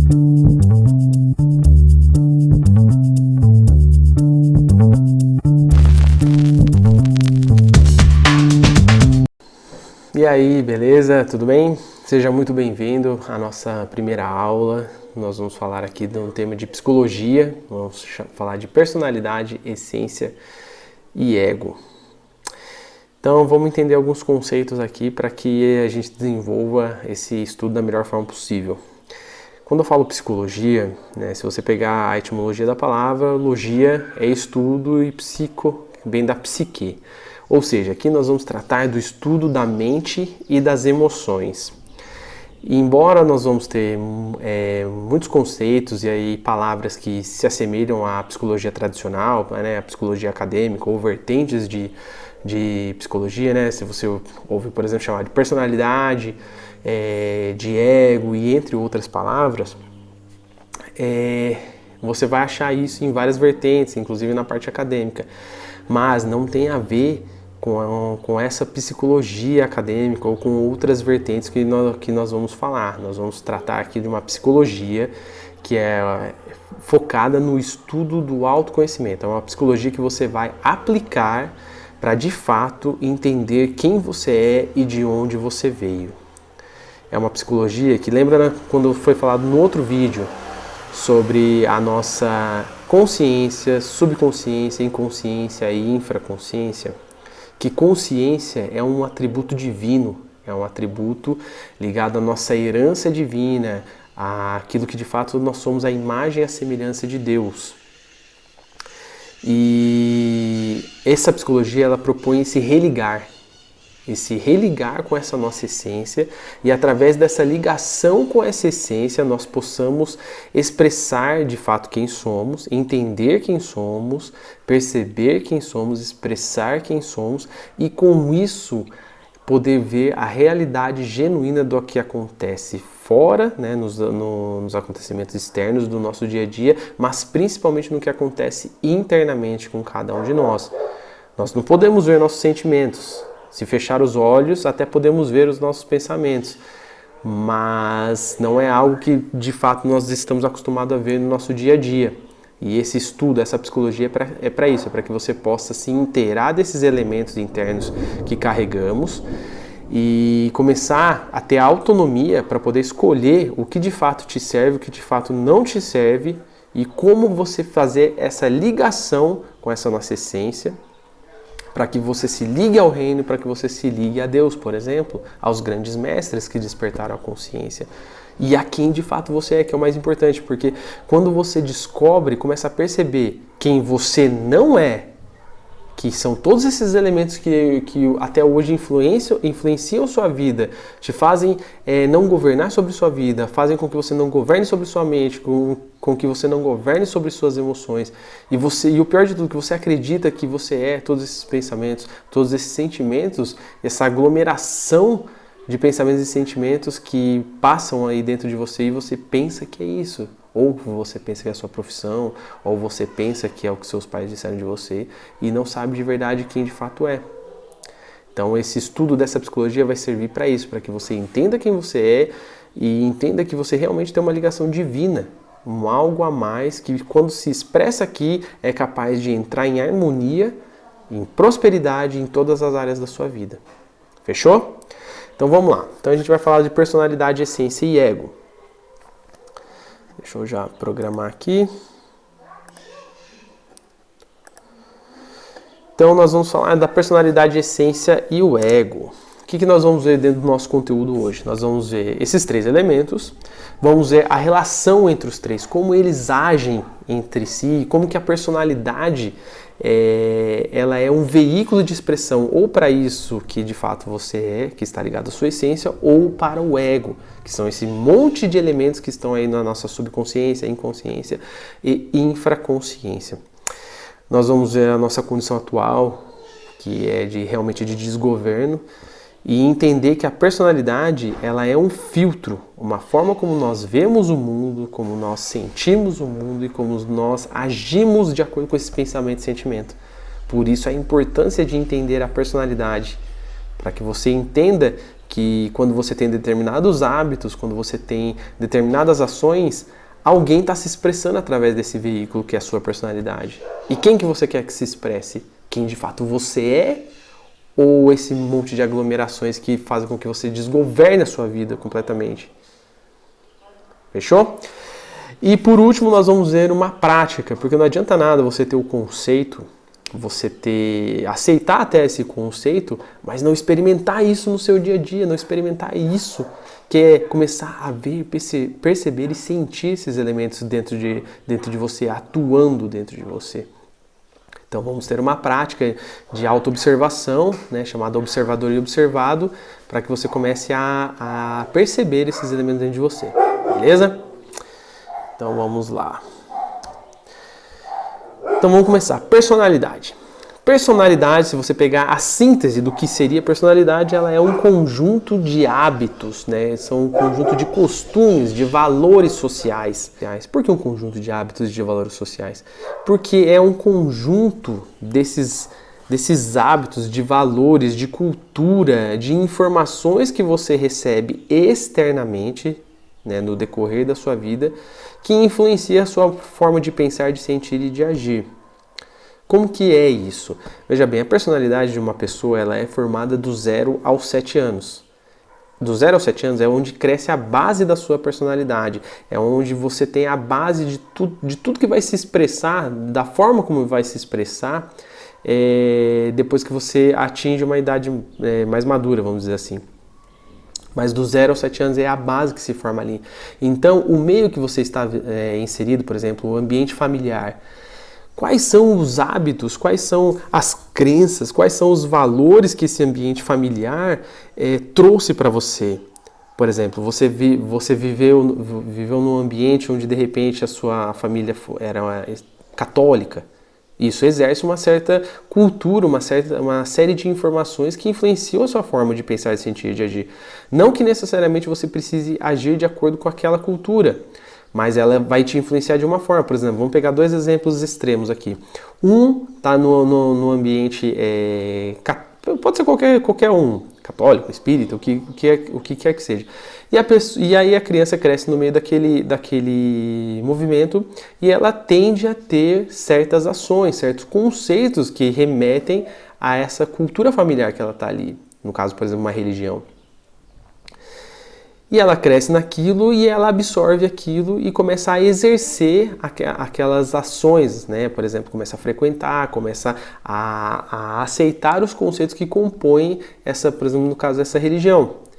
E aí, beleza? Tudo bem? Seja muito bem-vindo à nossa primeira aula. Nós vamos falar aqui de um tema de psicologia, vamos falar de personalidade, essência e ego. Então, vamos entender alguns conceitos aqui para que a gente desenvolva esse estudo da melhor forma possível. Quando eu falo psicologia, né, se você pegar a etimologia da palavra, logia é estudo e psico vem da psique. Ou seja, aqui nós vamos tratar do estudo da mente e das emoções. E embora nós vamos ter muitos conceitos e aí palavras que se assemelham à psicologia tradicional, né, a psicologia acadêmica ou vertentes de psicologia, né, se você ouve, por exemplo, chamar de personalidade, de ego e entre outras palavras, você vai achar isso em várias vertentes, inclusive na parte acadêmica, mas não tem a ver com essa psicologia acadêmica ou com outras vertentes que nós vamos falar. Nós vamos tratar aqui de uma psicologia que é focada no estudo do autoconhecimento. É uma psicologia que você vai aplicar para, de fato, entender quem você é e de onde você veio. É uma psicologia que, lembra quando foi falado no outro vídeo sobre a nossa consciência, subconsciência, inconsciência e infraconsciência? Que consciência é um atributo divino, é um atributo ligado à nossa herança divina, àquilo que de fato nós somos, a imagem e a semelhança de Deus. E essa psicologia ela propõe esse religar com essa nossa essência, e através dessa ligação com essa essência nós possamos expressar de fato quem somos, entender quem somos, perceber quem somos, expressar quem somos e com isso poder ver a realidade genuína do que acontece fora, né, nos acontecimentos externos do nosso dia a dia, mas principalmente no que acontece internamente com cada um de nós. Nós não podemos ver nossos sentimentos. Se fechar os olhos, até podemos ver os nossos pensamentos, mas não é algo que de fato nós estamos acostumados a ver no nosso dia a dia. E esse estudo, essa psicologia é para isso, é para que você possa se inteirar desses elementos internos que carregamos e começar a ter autonomia para poder escolher o que de fato te serve, o que de fato não te serve e como você fazer essa ligação com essa nossa essência, para que você se ligue ao reino, para que você se ligue a Deus, por exemplo, aos grandes mestres que despertaram a consciência. E a quem de fato você é, que é o mais importante, porque quando você descobre, começa a perceber quem você não é, que são todos esses elementos que até hoje influenciam sua vida, te fazem não governar sobre sua vida, fazem com que você não governe sobre sua mente, com que você não governe sobre suas emoções. E o pior de tudo, que você acredita que você é todos esses pensamentos, todos esses sentimentos, essa aglomeração de pensamentos e sentimentos que passam aí dentro de você e você pensa que é isso. Ou você pensa que é a sua profissão, ou você pensa que é o que seus pais disseram de você e não sabe de verdade quem de fato é. Então esse estudo dessa psicologia vai servir para isso, para que você entenda quem você é e entenda que você realmente tem uma ligação divina, algo a mais que quando se expressa aqui é capaz de entrar em harmonia, em prosperidade em todas as áreas da sua vida. Fechou? Então vamos lá. Então a gente vai falar de personalidade, essência e ego. Deixa eu já programar aqui. Então nós vamos falar da personalidade, essência e o ego. O que nós vamos ver dentro do nosso conteúdo hoje? Nós vamos ver esses três elementos, vamos ver a relação entre os três, como eles agem entre si, como que a personalidade ela é um veículo de expressão ou para isso que de fato você é, que está ligado à sua essência, ou para o ego, que são esse monte de elementos que estão aí na nossa subconsciência, inconsciência e infraconsciência. Nós vamos ver a nossa condição atual, que é realmente de desgoverno, e entender que a personalidade ela é um filtro, uma forma como nós vemos o mundo, como nós sentimos o mundo e como nós agimos de acordo com esse pensamento e sentimento. Por isso a importância de entender a personalidade, para que você entenda que quando você tem determinados hábitos, quando você tem determinadas ações, alguém está se expressando através desse veículo que é a sua personalidade. E quem que você quer que se expresse? Quem de fato você é? Ou esse monte de aglomerações que fazem com que você desgoverne a sua vida completamente? Fechou? E por último nós vamos ver uma prática, porque não adianta nada você ter o conceito, aceitar até esse conceito, mas não experimentar isso no seu dia a dia, não experimentar isso, que é começar a ver, perceber e sentir esses elementos dentro de você, atuando dentro de você. Então vamos ter uma prática de autoobservação, né, chamada observador e observado, para que você comece a perceber esses elementos dentro de você, beleza? Então vamos lá. Então vamos começar. Personalidade. Personalidade, se você pegar a síntese do que seria personalidade, ela é um conjunto de hábitos, né? São um conjunto de costumes, de valores sociais. Por que um conjunto de hábitos e de valores sociais? Porque é um conjunto desses hábitos, de valores, de cultura, de informações que você recebe externamente, né, no decorrer da sua vida, que influencia a sua forma de pensar, de sentir e de agir. Como que é isso? Veja bem, a personalidade de uma pessoa ela é formada do 0 aos 7 anos. Do 0 aos 7 anos é onde cresce a base da sua personalidade. É onde você tem a base de tudo que vai se expressar, da forma como vai se expressar, depois que você atinge uma idade mais madura, vamos dizer assim. Mas do 0 aos 7 anos é a base que se forma ali. Então, o meio que você está inserido, por exemplo, o ambiente familiar, quais são os hábitos, quais são as crenças, quais são os valores que esse ambiente familiar trouxe para você? Por exemplo, você viveu num ambiente onde de repente a sua família era católica. Isso exerce uma certa cultura, uma série de informações que influenciam a sua forma de pensar, de sentir, de agir. Não que necessariamente você precise agir de acordo com aquela cultura, mas ela vai te influenciar de uma forma. Por exemplo, vamos pegar dois exemplos extremos aqui. Um está no ambiente, pode ser qualquer um, católico, espírita, o que quer que seja. E aí a criança cresce no meio daquele movimento e ela tende a ter certas ações, certos conceitos que remetem a essa cultura familiar que ela está ali. No caso, por exemplo, uma religião. E ela cresce naquilo e ela absorve aquilo e começa a exercer aquelas ações, né? Por exemplo, começa a frequentar, começa a aceitar os conceitos que compõem por exemplo, no caso, essa religião.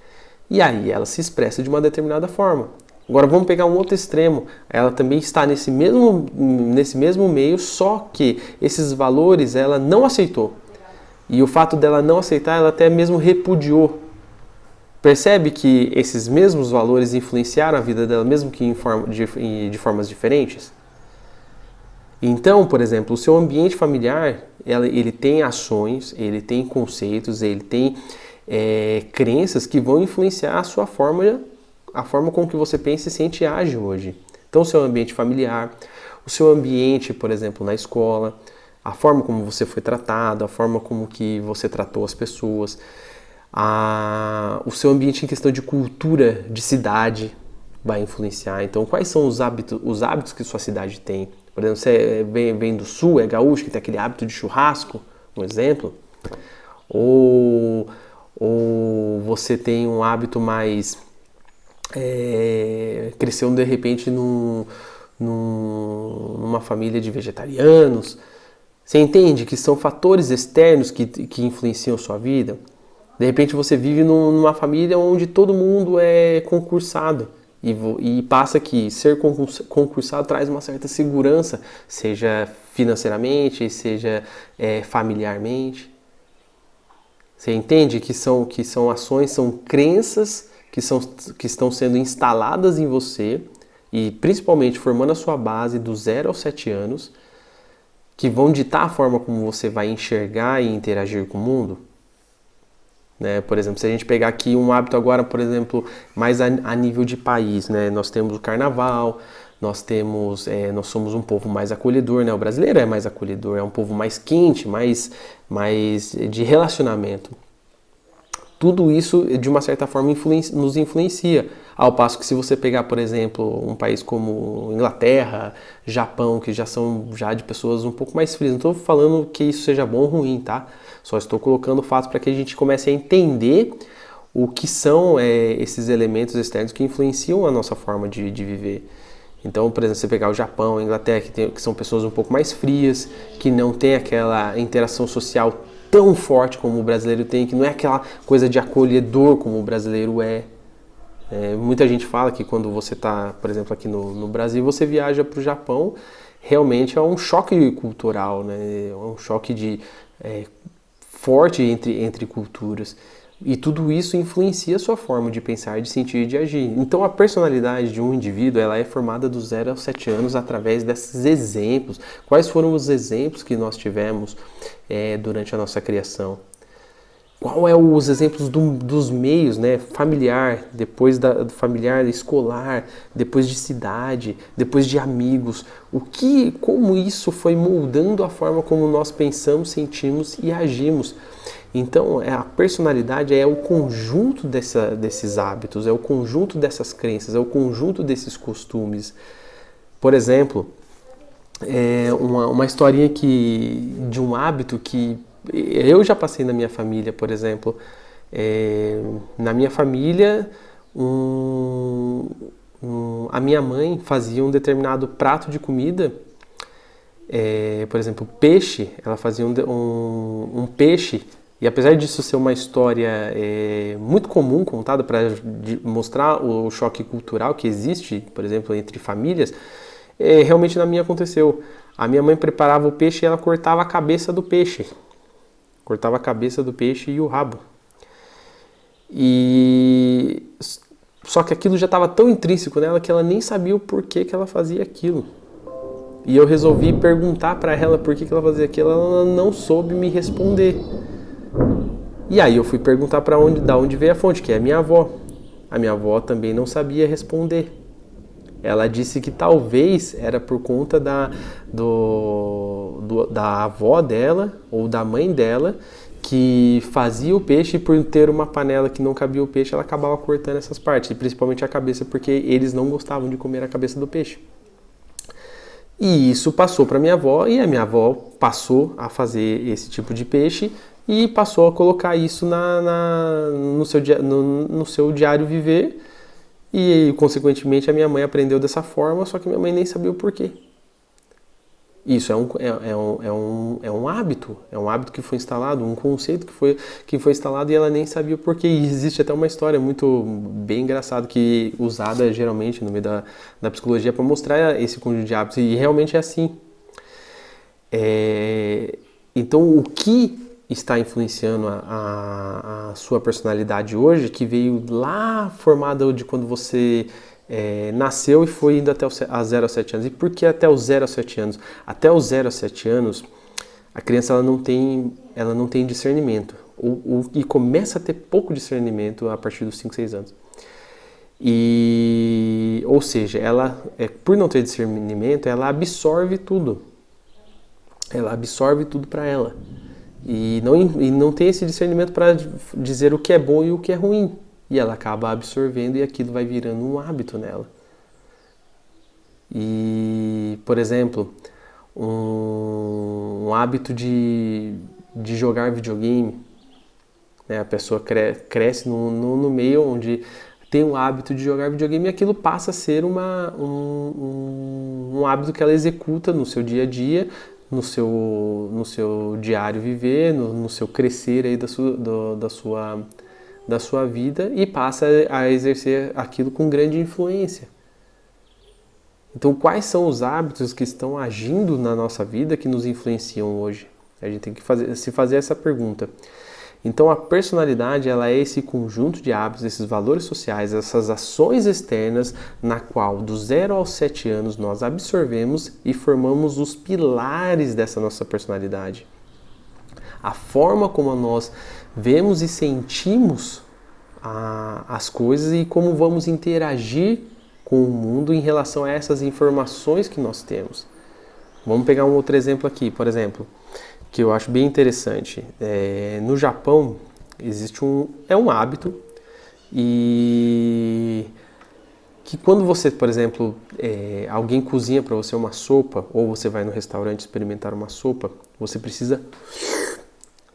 E aí ela se expressa de uma determinada forma. Agora vamos pegar um outro extremo. Ela também está nesse mesmo meio, só que esses valores ela não aceitou. E o fato dela não aceitar, ela até mesmo repudiou. Percebe que esses mesmos valores influenciaram a vida dela, mesmo que de formas diferentes? Então, por exemplo, o seu ambiente familiar, ele tem ações, ele tem conceitos, ele tem crenças que vão influenciar a forma com que você pensa, e sente e age hoje. Então, o seu ambiente familiar, o seu ambiente, por exemplo, na escola, a forma como você foi tratado, a forma como que você tratou as pessoas, o seu ambiente em questão de cultura, de cidade, vai influenciar. Então, quais são os hábitos que sua cidade tem? Por exemplo, você vem do sul, é gaúcho, que tem aquele hábito de churrasco, um exemplo. Ou você tem um hábito mais... cresceu de repente numa família de vegetarianos. Você entende que são fatores externos que influenciam a sua vida? De repente você vive numa família onde todo mundo é concursado e passa que ser concursado traz uma certa segurança, seja financeiramente, seja familiarmente. Você entende que são ações, são crenças que estão sendo instaladas em você e principalmente formando a sua base do 0 aos 7 anos, que vão ditar a forma como você vai enxergar e interagir com o mundo? Né? Por exemplo, se a gente pegar aqui um hábito agora, por exemplo, mais a nível de país, né? Nós temos o carnaval, nós somos um povo mais acolhedor, né? O brasileiro é mais acolhedor, é um povo mais quente, mais de relacionamento. tudo isso, de uma certa forma, nos influencia. Ao passo que se você pegar, por exemplo, um país como Inglaterra, Japão, que já são já de pessoas um pouco mais frias, não estou falando que isso seja bom ou ruim, tá? Só estou colocando fatos para que a gente comece a entender o que são esses elementos externos que influenciam a nossa forma de viver. Então, por exemplo, você pegar o Japão, a Inglaterra, que são pessoas um pouco mais frias, que não tem aquela interação social tão forte como o brasileiro tem, que não é aquela coisa de acolhedor como o brasileiro é. Muita gente fala que quando você está, por exemplo, aqui no Brasil, você viaja para o Japão, realmente é um choque cultural, né? É um choque forte entre culturas. E tudo isso influencia a sua forma de pensar, de sentir e de agir. Então a personalidade de um indivíduo ela é formada dos 0 aos 7 anos através desses exemplos. Quais foram os exemplos que nós tivemos durante a nossa criação? Qual é os exemplos dos meios, né? Familiar, depois do familiar, escolar, depois de cidade, depois de amigos. Como isso foi moldando a forma como nós pensamos, sentimos e agimos. Então, a personalidade é o conjunto desses hábitos, é o conjunto dessas crenças, é o conjunto desses costumes. Por exemplo, uma historinha de um hábito que eu já passei na minha família, por exemplo. Na minha família, a minha mãe fazia um determinado prato de comida, por exemplo, peixe, ela fazia um peixe. E apesar disso ser uma história muito comum contada para mostrar o choque cultural que existe, por exemplo, entre famílias, realmente na minha aconteceu. A minha mãe preparava o peixe e ela cortava a cabeça do peixe. Cortava a cabeça do peixe e o rabo. Só que aquilo já estava tão intrínseco nela que ela nem sabia o porquê que ela fazia aquilo. E eu resolvi perguntar para ela por que ela fazia aquilo, ela não soube me responder. E aí eu fui perguntar da onde veio a fonte, que é a minha avó. A minha avó também não sabia responder. Ela disse que talvez era por conta da avó dela ou da mãe dela que fazia o peixe e por ter uma panela que não cabia o peixe, ela acabava cortando essas partes, e principalmente a cabeça, porque eles não gostavam de comer a cabeça do peixe. E isso passou para minha avó e a minha avó passou a fazer esse tipo de peixe e passou a colocar isso no seu diário viver e, consequentemente, a minha mãe aprendeu dessa forma, só que minha mãe nem sabia o porquê. Isso é um hábito que foi instalado, um conceito que foi instalado e ela nem sabia o porquê. E existe até uma história muito bem engraçada que usada geralmente no meio da psicologia para mostrar esse conjunto de hábitos, e realmente é assim. Então, o que está influenciando a sua personalidade hoje, que veio lá formada de quando você nasceu e foi indo até os 0 a 7 anos. E por que até os 0 a 7 anos? Até os 0 a 7 anos, a criança ela não tem discernimento. E começa a ter pouco discernimento a partir dos 5, 6 anos. Ou seja, ela, por não ter discernimento, ela absorve tudo. Ela absorve tudo para ela. E não tem esse discernimento para dizer o que é bom e o que é ruim. E ela acaba absorvendo e aquilo vai virando um hábito nela. E, por exemplo, um hábito de jogar videogame. Né? A pessoa cresce no meio onde tem um hábito de jogar videogame e aquilo passa a ser um hábito que ela executa no seu dia a dia, no seu diário viver, no seu crescer aí da sua vida, e passa a exercer aquilo com grande influência. Então, quais são os hábitos que estão agindo na nossa vida que nos influenciam hoje? A gente tem que se fazer essa pergunta. Então, a personalidade ela é esse conjunto de hábitos, esses valores sociais, essas ações externas na qual, do 0 aos 7 anos, nós absorvemos e formamos os pilares dessa nossa personalidade. A forma como nós vemos e sentimos as coisas e como vamos interagir com o mundo em relação a essas informações que nós temos. Vamos pegar um outro exemplo aqui, por exemplo, que eu acho bem interessante. No Japão, É um hábito e que quando você, por exemplo, alguém cozinha para você uma sopa, ou você vai no restaurante experimentar uma sopa, você precisa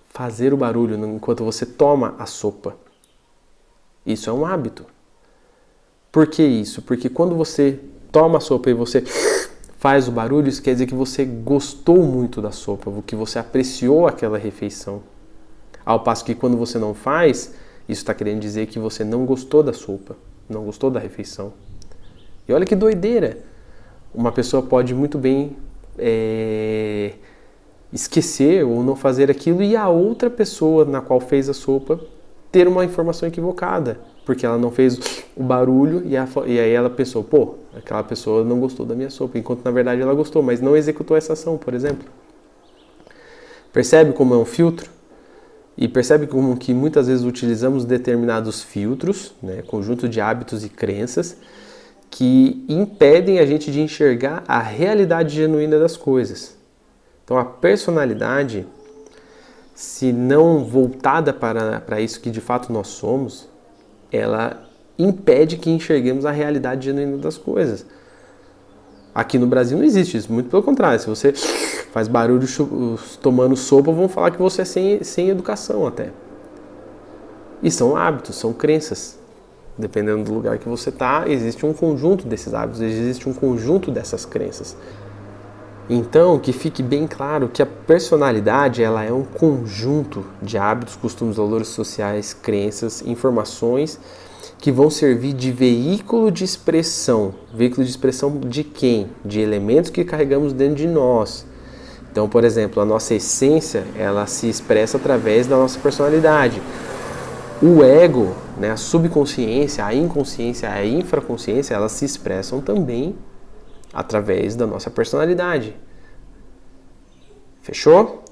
fazer o barulho enquanto você toma a sopa. Isso é um hábito. Por que isso? Porque quando você toma a sopa e você faz o barulho, isso quer dizer que você gostou muito da sopa, que você apreciou aquela refeição. Ao passo que quando você não faz, isso está querendo dizer que você não gostou da sopa, não gostou da refeição. E olha que doideira! Uma pessoa pode muito bem esquecer ou não fazer aquilo e a outra pessoa na qual fez a sopa ter uma informação equivocada, porque ela não fez o barulho e aí ela pensou, pô, aquela pessoa não gostou da minha sopa, enquanto na verdade ela gostou, mas não executou essa ação, por exemplo. Percebe como é um filtro? E percebe como que muitas vezes utilizamos determinados filtros, né, conjunto de hábitos e crenças, que impedem a gente de enxergar a realidade genuína das coisas. Então a personalidade, se não voltada para isso que de fato nós somos, ela impede que enxerguemos a realidade genuína das coisas. Aqui no Brasil não existe isso, muito pelo contrário. Se você faz barulho tomando sopa, vão falar que você é sem educação até. E são hábitos, são crenças. Dependendo do lugar que você está, existe um conjunto desses hábitos, existe um conjunto dessas crenças. Então, que fique bem claro que a personalidade ela é um conjunto de hábitos, costumes, valores sociais, crenças, informações que vão servir de veículo de expressão. Veículo de expressão de quem? De elementos que carregamos dentro de nós. Então, por exemplo, a nossa essência ela se expressa através da nossa personalidade. O ego, né, a subconsciência, a inconsciência, a infraconsciência, elas se expressam também através da nossa personalidade. Fechou?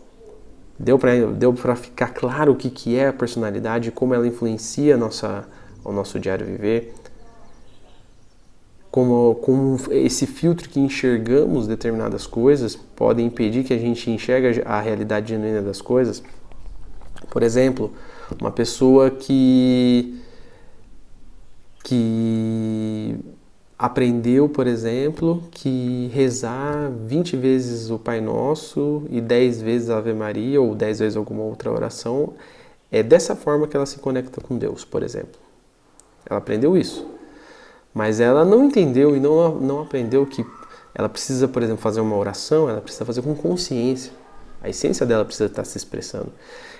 Deu para ficar claro o que é a personalidade, como ela influencia o nosso diário viver? Como esse filtro que enxergamos determinadas coisas pode impedir que a gente enxergue a realidade genuína das coisas? Por exemplo, uma pessoa que aprendeu, por exemplo, que rezar 20 vezes o Pai Nosso e 10 vezes a Ave Maria ou 10 vezes alguma outra oração, é dessa forma que ela se conecta com Deus, por exemplo. Ela aprendeu isso. Mas ela não entendeu e não aprendeu que ela precisa, por exemplo, fazer uma oração, ela precisa fazer com consciência. A essência dela precisa estar se expressando.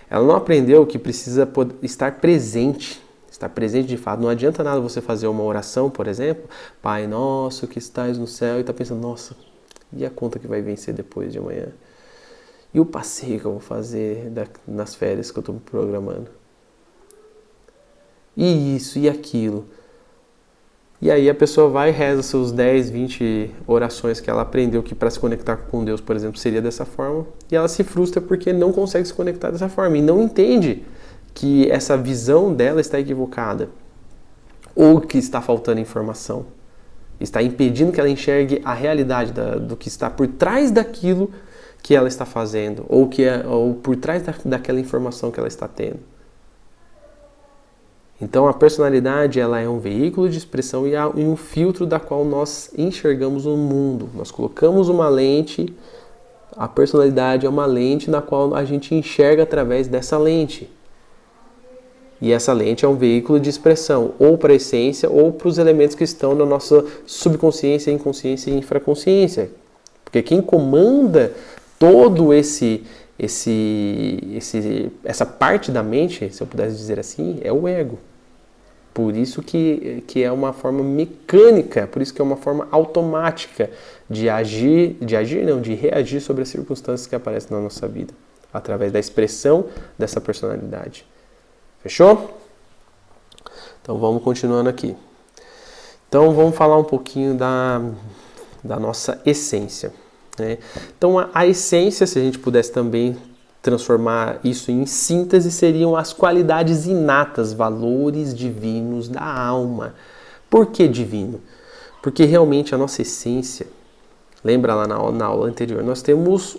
Ela não aprendeu que precisa estar presente de fato. Não adianta nada você fazer uma oração, por exemplo, Pai Nosso que estás no céu, e está pensando, nossa, e a conta que vai vencer depois de amanhã? E o passeio que eu vou fazer nas férias que eu estou me programando? E isso, e aquilo. E aí a pessoa vai e reza seus 10, 20 orações que ela aprendeu que para se conectar com Deus, por exemplo, seria dessa forma, e ela se frustra porque não consegue se conectar dessa forma e não entende que essa visão dela está equivocada ou que está faltando informação. Está impedindo que ela enxergue a realidade do que está por trás daquilo que ela está fazendo ou por trás daquela informação que ela está tendo. Então a personalidade ela é um veículo de expressão e um filtro da qual nós enxergamos o mundo. Nós colocamos uma lente, a personalidade é uma lente na qual a gente enxerga através dessa lente. E essa lente é um veículo de expressão, ou para a essência, ou para os elementos que estão na nossa subconsciência, inconsciência e infraconsciência. Porque quem comanda todo essa parte da mente, se eu pudesse dizer assim, é o ego. Por isso que é uma forma mecânica, por isso que é uma forma automática de reagir sobre as circunstâncias que aparecem na nossa vida, através da expressão dessa personalidade. Fechou? Então vamos continuando aqui. Então vamos falar um pouquinho da nossa essência, né? Então a essência, se a gente pudesse também transformar isso em síntese, seriam as qualidades inatas, valores divinos da alma. Por que divino? Porque realmente a nossa essência, lembra lá na aula anterior, nós temos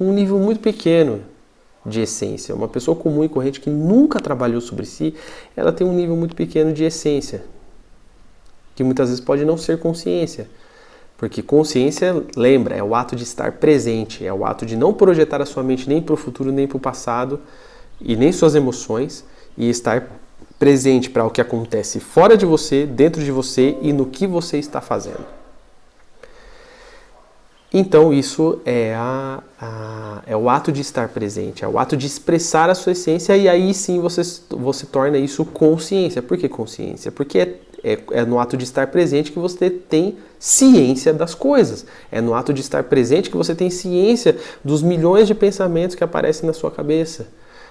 um nível muito pequeno de essência. Uma pessoa comum e corrente que nunca trabalhou sobre si, ela tem um nível muito pequeno de essência, que muitas vezes pode não ser consciência. Porque consciência, lembra, é o ato de estar presente, é o ato de não projetar a sua mente nem para o futuro, nem para o passado, e nem suas emoções, e estar presente para o que acontece fora de você, dentro de você e no que você está fazendo. Então isso é o ato de estar presente, é o ato de expressar a sua essência, e aí sim você torna isso consciência. Por que consciência? Porque é no ato de estar presente que você tem ciência das coisas. É no ato de estar presente que você tem ciência dos milhões de pensamentos que aparecem na sua cabeça,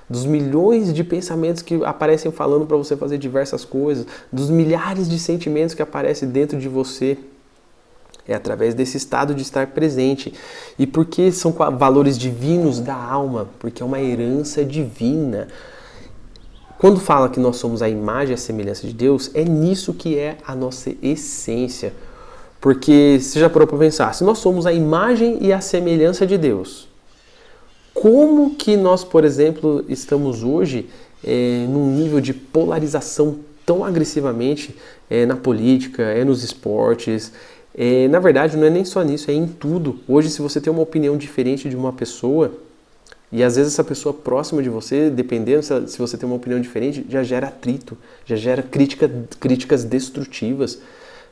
dos milhões de pensamentos que aparecem falando para você fazer diversas coisas, dos milhares de sentimentos que aparecem dentro de você. É através desse estado de estar presente. E por que são valores divinos da alma? Porque é uma herança divina. Quando fala que nós somos a imagem e a semelhança de Deus, é nisso que é a nossa essência. Porque, você já parou para pensar, se nós somos a imagem e a semelhança de Deus, como que nós, por exemplo, estamos hoje num nível de polarização tão agressivamente na política, nos esportes? Na verdade, não é nem só nisso, é em tudo. Hoje, se você tem uma opinião diferente de uma pessoa, e às vezes essa pessoa próxima de você, dependendo se você tem uma opinião diferente, já gera atrito, já gera críticas destrutivas,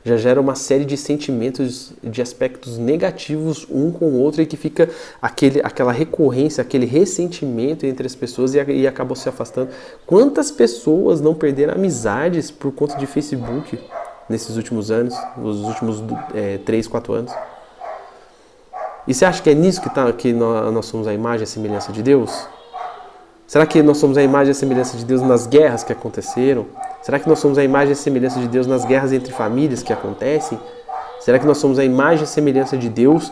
já gera uma série de sentimentos, de aspectos negativos um com o outro, e que fica aquela recorrência, aquele ressentimento entre as pessoas e acabam se afastando. Quantas pessoas não perderam amizades por conta de Facebook nesses últimos anos, nos últimos 3, 4 anos? E você acha que é nisso que nós somos a imagem e a semelhança de Deus? Será que nós somos a imagem e a semelhança de Deus nas guerras que aconteceram? Será que nós somos a imagem e a semelhança de Deus nas guerras entre famílias que acontecem? Será que nós somos a imagem e a semelhança de Deus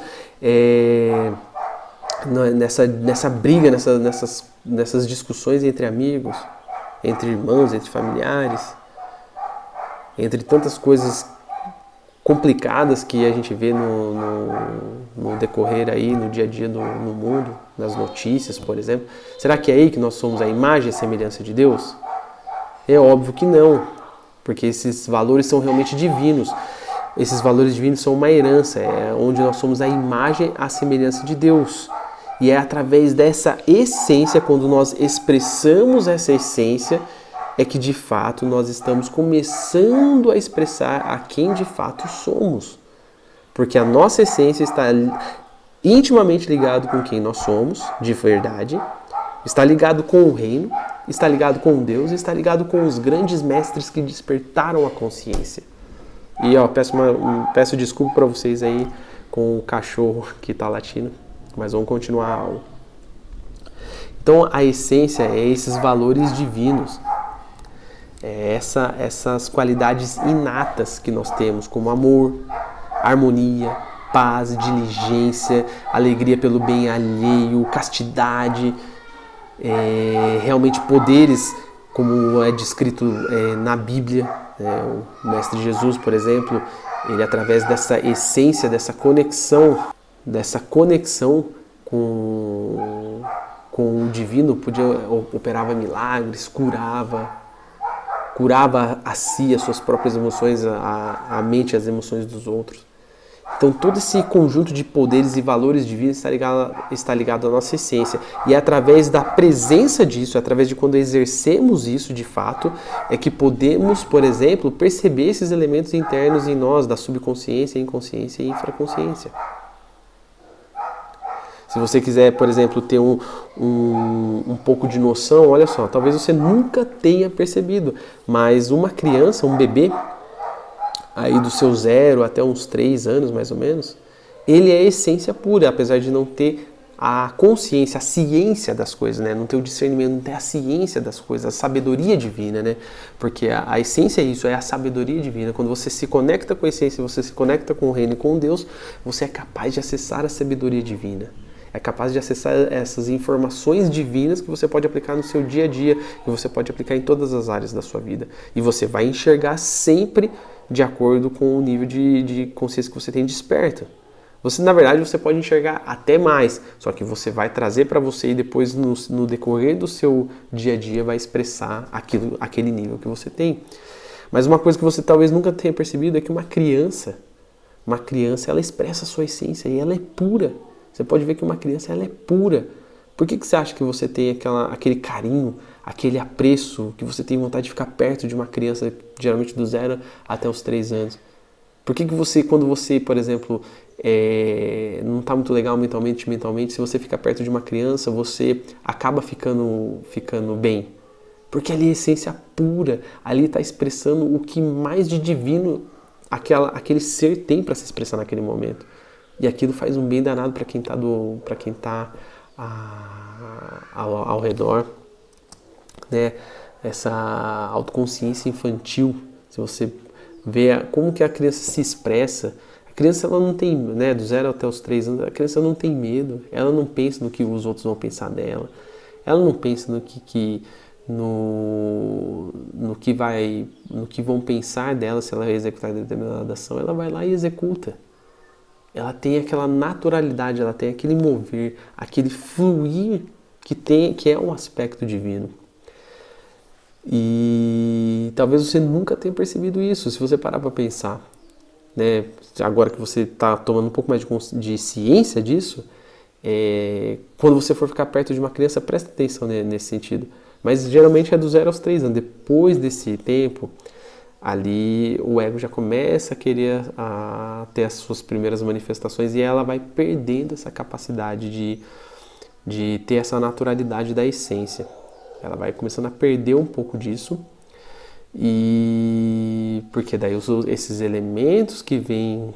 nessa briga, nessas discussões entre amigos, entre irmãos, entre familiares, entre tantas coisas complicadas que a gente vê no decorrer aí, no dia a dia no mundo, nas notícias, por exemplo? Será que é aí que nós somos a imagem e a semelhança de Deus? É óbvio que não, porque esses valores são realmente divinos. Esses valores divinos são uma herança, onde nós somos a imagem e a semelhança de Deus. E é através dessa essência, quando nós expressamos essa essência, é que de fato nós estamos começando a expressar a quem de fato somos. Porque a nossa essência está intimamente ligado com quem nós somos, de verdade, está ligado com o reino, está ligado com Deus, está ligado com os grandes mestres que despertaram a consciência. E peço desculpa para vocês aí com o cachorro que está latindo, mas vamos continuar a aula. Então a essência é esses valores divinos, essas qualidades inatas que nós temos, como amor, harmonia, paz, diligência, alegria pelo bem alheio, castidade, realmente poderes, como é descrito na Bíblia. O Mestre Jesus, por exemplo, ele através dessa essência, dessa conexão com o divino, operava milagres, curava a si, as suas próprias emoções, a mente e as emoções dos outros. Então todo esse conjunto de poderes e valores divinos está ligado à nossa essência. E é através da presença disso, através de quando exercemos isso de fato, é que podemos, por exemplo, perceber esses elementos internos em nós, da subconsciência, inconsciência e infraconsciência. Se você quiser, por exemplo, ter um pouco de noção, olha só, talvez você nunca tenha percebido, mas uma criança, um bebê, aí do seu 0 até uns 3 anos mais ou menos, ele é essência pura, apesar de não ter a consciência, a ciência das coisas, né? Não ter o discernimento, não ter a ciência das coisas, a sabedoria divina, né? Porque a essência é isso, é a sabedoria divina. Quando você se conecta com a essência, você se conecta com o reino e com Deus, você é capaz de acessar a sabedoria divina. É capaz de acessar essas informações divinas que você pode aplicar no seu dia a dia, que você pode aplicar em todas as áreas da sua vida. E você vai enxergar sempre de acordo com o nível de consciência que você tem desperta. Você, na verdade, você pode enxergar até mais, só que você vai trazer para você e depois no decorrer do seu dia a dia vai expressar aquele nível que você tem. Mas uma coisa que você talvez nunca tenha percebido é que uma criança, ela expressa a sua essência e ela é pura. Você pode ver que uma criança, ela é pura. Por que você acha que você tem aquele carinho, aquele apreço, que você tem vontade de ficar perto de uma criança, geralmente do 0 até os 3 anos? Por que você, quando você, por exemplo, não está muito legal mentalmente, se você fica perto de uma criança, você acaba ficando bem? Porque ali é essência pura, ali está expressando o que mais de divino aquele ser tem para se expressar naquele momento. E aquilo faz um bem danado para quem está ao redor, né? Essa autoconsciência infantil, se você vê como que a criança se expressa, a criança ela não tem, né, do 0 até os 3 anos, a criança não tem medo, ela não pensa no que os outros vão pensar dela, ela não pensa no que vão pensar dela se ela executar determinada ação, ela vai lá e executa. Ela tem aquela naturalidade, ela tem aquele mover, aquele fluir que é um aspecto divino. E talvez você nunca tenha percebido isso, se você parar para pensar, né? Agora que você está tomando um pouco mais de ciência disso, quando você for ficar perto de uma criança, presta atenção nesse sentido. Mas geralmente é do 0 aos 3 anos. Depois desse tempo, ali o ego já começa a querer ter as suas primeiras manifestações e ela vai perdendo essa capacidade de ter essa naturalidade da essência. Ela vai começando a perder um pouco disso, e porque daí esses elementos que vêm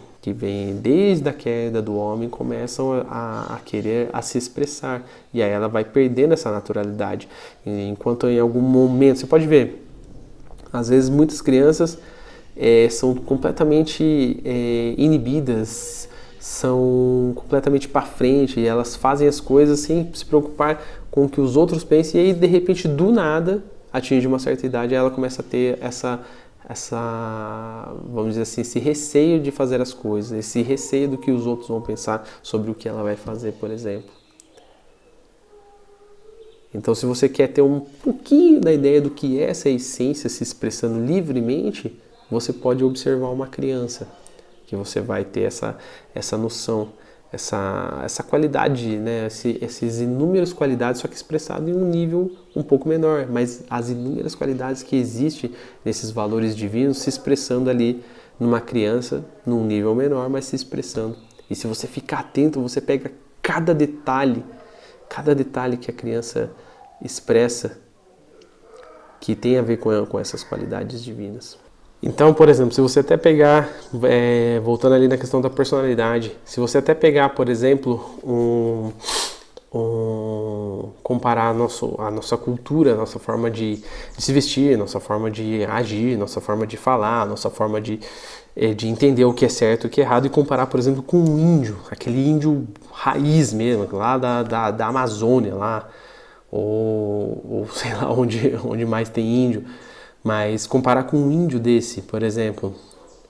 desde a queda do homem começam a querer se expressar, e aí ela vai perdendo essa naturalidade. Enquanto em algum momento, você pode ver, às vezes muitas crianças são completamente inibidas, são completamente para frente, e elas fazem as coisas sem se preocupar com o que os outros pensam, e aí de repente do nada atinge uma certa idade e ela começa a ter essa, vamos dizer assim, esse receio de fazer as coisas, esse receio do que os outros vão pensar sobre o que ela vai fazer, por exemplo. Então, se você quer ter um pouquinho da ideia do que é essa essência se expressando livremente, você pode observar uma criança, que você vai ter essa noção, essa qualidade, né? Essas inúmeras qualidades, só que expressado em um nível um pouco menor, mas as inúmeras qualidades que existem nesses valores divinos se expressando ali numa criança, num nível menor, mas se expressando. E se você ficar atento, você pega cada detalhe que a criança expressa que tem a ver com essas qualidades divinas. Então, por exemplo, se você até pegar, voltando ali na questão da personalidade, se você até pegar, por exemplo, comparar a nossa cultura, a nossa forma de se vestir, a nossa forma de agir, a nossa forma de falar, a nossa forma de entender o que é certo e o que é errado, e comparar, por exemplo, com um índio, aquele índio raiz mesmo, lá da Amazônia, lá, ou sei lá onde mais tem índio, mas comparar com um índio desse, por exemplo,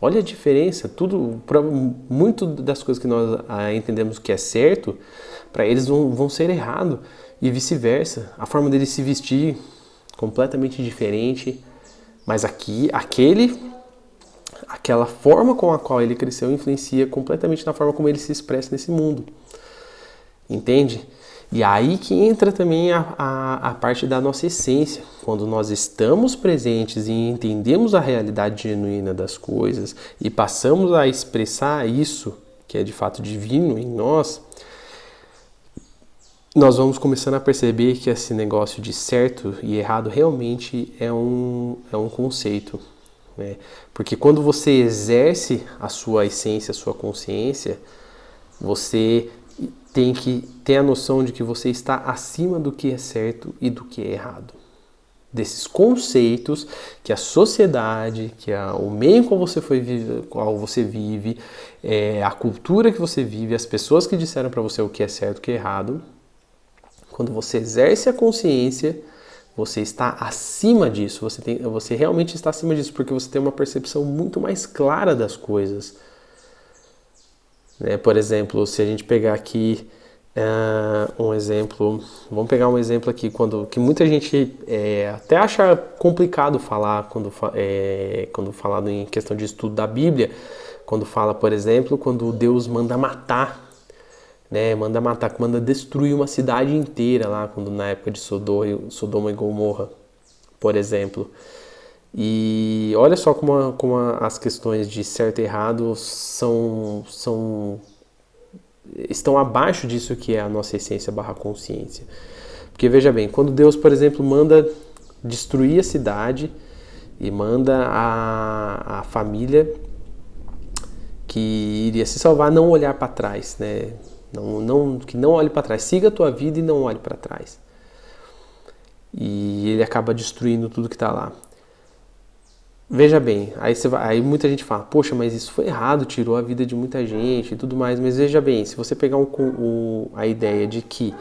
olha a diferença, muito das coisas que nós entendemos que é certo, para eles vão ser errado, e vice-versa. A forma dele se vestir, completamente diferente, mas aquela forma com a qual ele cresceu influencia completamente na forma como ele se expressa nesse mundo. Entende? E aí que entra também a parte da nossa essência. Quando nós estamos presentes e entendemos a realidade genuína das coisas e passamos a expressar isso, que é de fato divino em nós, nós vamos começando a perceber que esse negócio de certo e errado realmente é um conceito, né? Porque quando você exerce a sua essência, a sua consciência, você tem que ter a noção de que você está acima do que é certo e do que é errado. Desses conceitos que a sociedade, que o meio em qual você vive, a cultura que você vive, as pessoas que disseram para você o que é certo e o que é errado, quando você exerce a consciência, você está acima disso, você realmente está acima disso, porque você tem uma percepção muito mais clara das coisas. né? Por exemplo, se a gente pegar aqui um exemplo, vamos pegar um exemplo aqui que muita gente até acha complicado falar quando falado em questão de estudo da Bíblia, quando fala, por exemplo, quando Deus manda matar, né? Manda destruir uma cidade inteira lá, quando na época de Sodoma e Gomorra, por exemplo. E olha só como as questões de certo e errado estão abaixo disso que é a nossa essência / consciência. Porque veja bem, quando Deus, por exemplo, manda destruir a cidade e manda a família que iria se salvar não olhar para trás, né? Que não olhe para trás, siga a tua vida e não olhe para trás. E ele acaba destruindo tudo que está lá. Veja bem, aí muita gente fala, poxa, mas isso foi errado, tirou a vida de muita gente e tudo mais, mas veja bem, se você pegar a ideia de que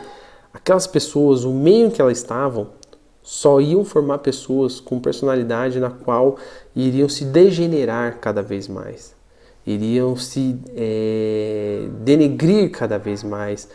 aquelas pessoas, o meio em que elas estavam, só iam formar pessoas com personalidade na qual iriam se degenerar cada vez mais, iriam se denegrir cada vez mais.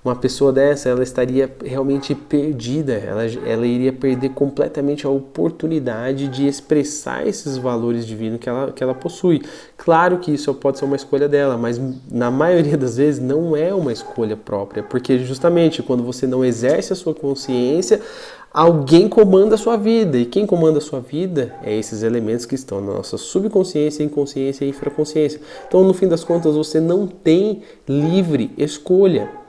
Uma pessoa dessa, ela estaria realmente perdida, ela iria perder completamente a oportunidade de expressar esses valores divinos que ela possui. Claro que isso pode ser uma escolha dela, mas na maioria das vezes não é uma escolha própria, porque justamente quando você não exerce a sua consciência, alguém comanda a sua vida, e quem comanda a sua vida é esses elementos que estão na nossa subconsciência, inconsciência e infraconsciência. Então, no fim das contas, você não tem livre escolha.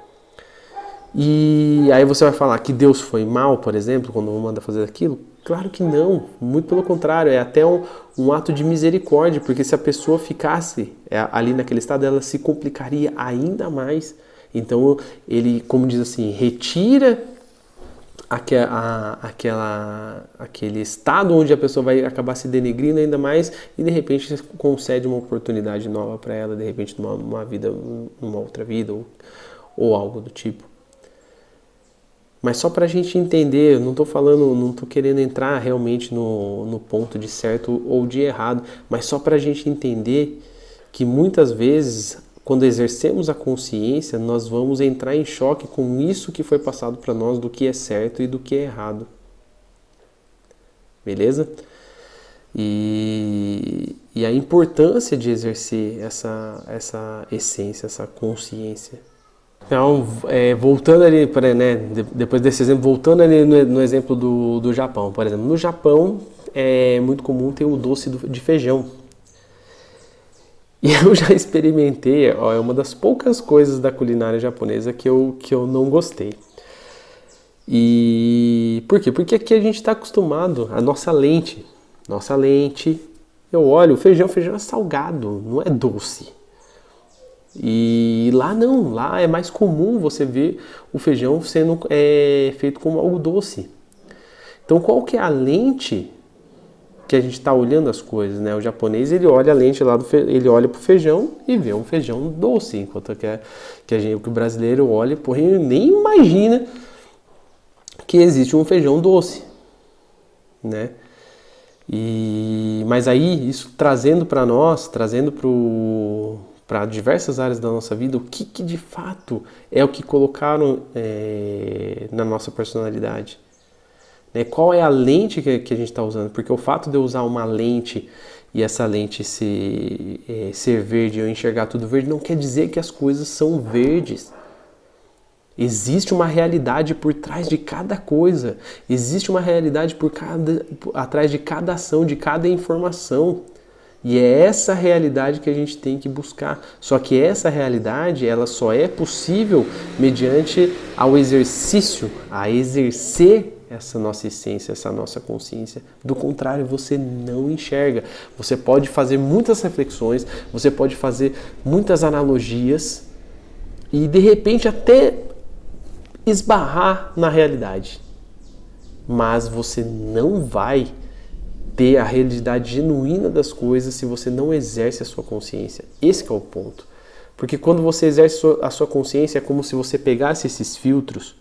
E aí você vai falar que Deus foi mal, por exemplo, quando manda fazer aquilo? Claro que não, muito pelo contrário, é até um ato de misericórdia, porque se a pessoa ficasse ali naquele estado, ela se complicaria ainda mais. Então ele, como diz assim, retira aquele estado onde a pessoa vai acabar se denegrindo ainda mais e de repente concede uma oportunidade nova para ela, de repente numa vida, numa outra vida ou algo do tipo. Mas só para a gente entender, eu não estou querendo entrar realmente no ponto de certo ou de errado, mas só para a gente entender que muitas vezes, quando exercemos a consciência, nós vamos entrar em choque com isso que foi passado para nós do que é certo e do que é errado. Beleza? E a importância de exercer essa essência, essa consciência. Então, voltando ali, depois desse exemplo, voltando ali no exemplo do Japão, por exemplo, no Japão é muito comum ter o doce de feijão. E eu já experimentei, é uma das poucas coisas da culinária japonesa que eu não gostei. E por quê? Porque aqui a gente está acostumado, a nossa lente, eu olho, o feijão é salgado, não é doce. E lá não, lá é mais comum você ver o feijão sendo feito como algo doce. Então qual que é a lente que a gente está olhando as coisas, né? O japonês, ele olha a lente lá, ele olha para o feijão e vê um feijão doce, enquanto que o brasileiro olha, porra, nem imagina que existe um feijão doce, né? Mas aí, isso trazendo para nós, para diversas áreas da nossa vida, o que de fato é o que colocaram na nossa personalidade. Né? Qual é a lente que a gente está usando? Porque o fato de eu usar uma lente e essa lente ser verde, eu enxergar tudo verde, não quer dizer que as coisas são verdes. Existe uma realidade por trás de cada coisa. Existe uma realidade atrás de cada ação, de cada informação. E é essa realidade que a gente tem que buscar. Só que essa realidade, ela só é possível mediante ao exercício, a exercer essa nossa essência, essa nossa consciência. Do contrário, você não enxerga. Você pode fazer muitas reflexões, você pode fazer muitas analogias e de repente até esbarrar na realidade. Mas você não vai ter a realidade genuína das coisas se você não exerce a sua consciência. Esse que é o ponto. Porque quando você exerce a sua consciência, é como se você pegasse esses filtros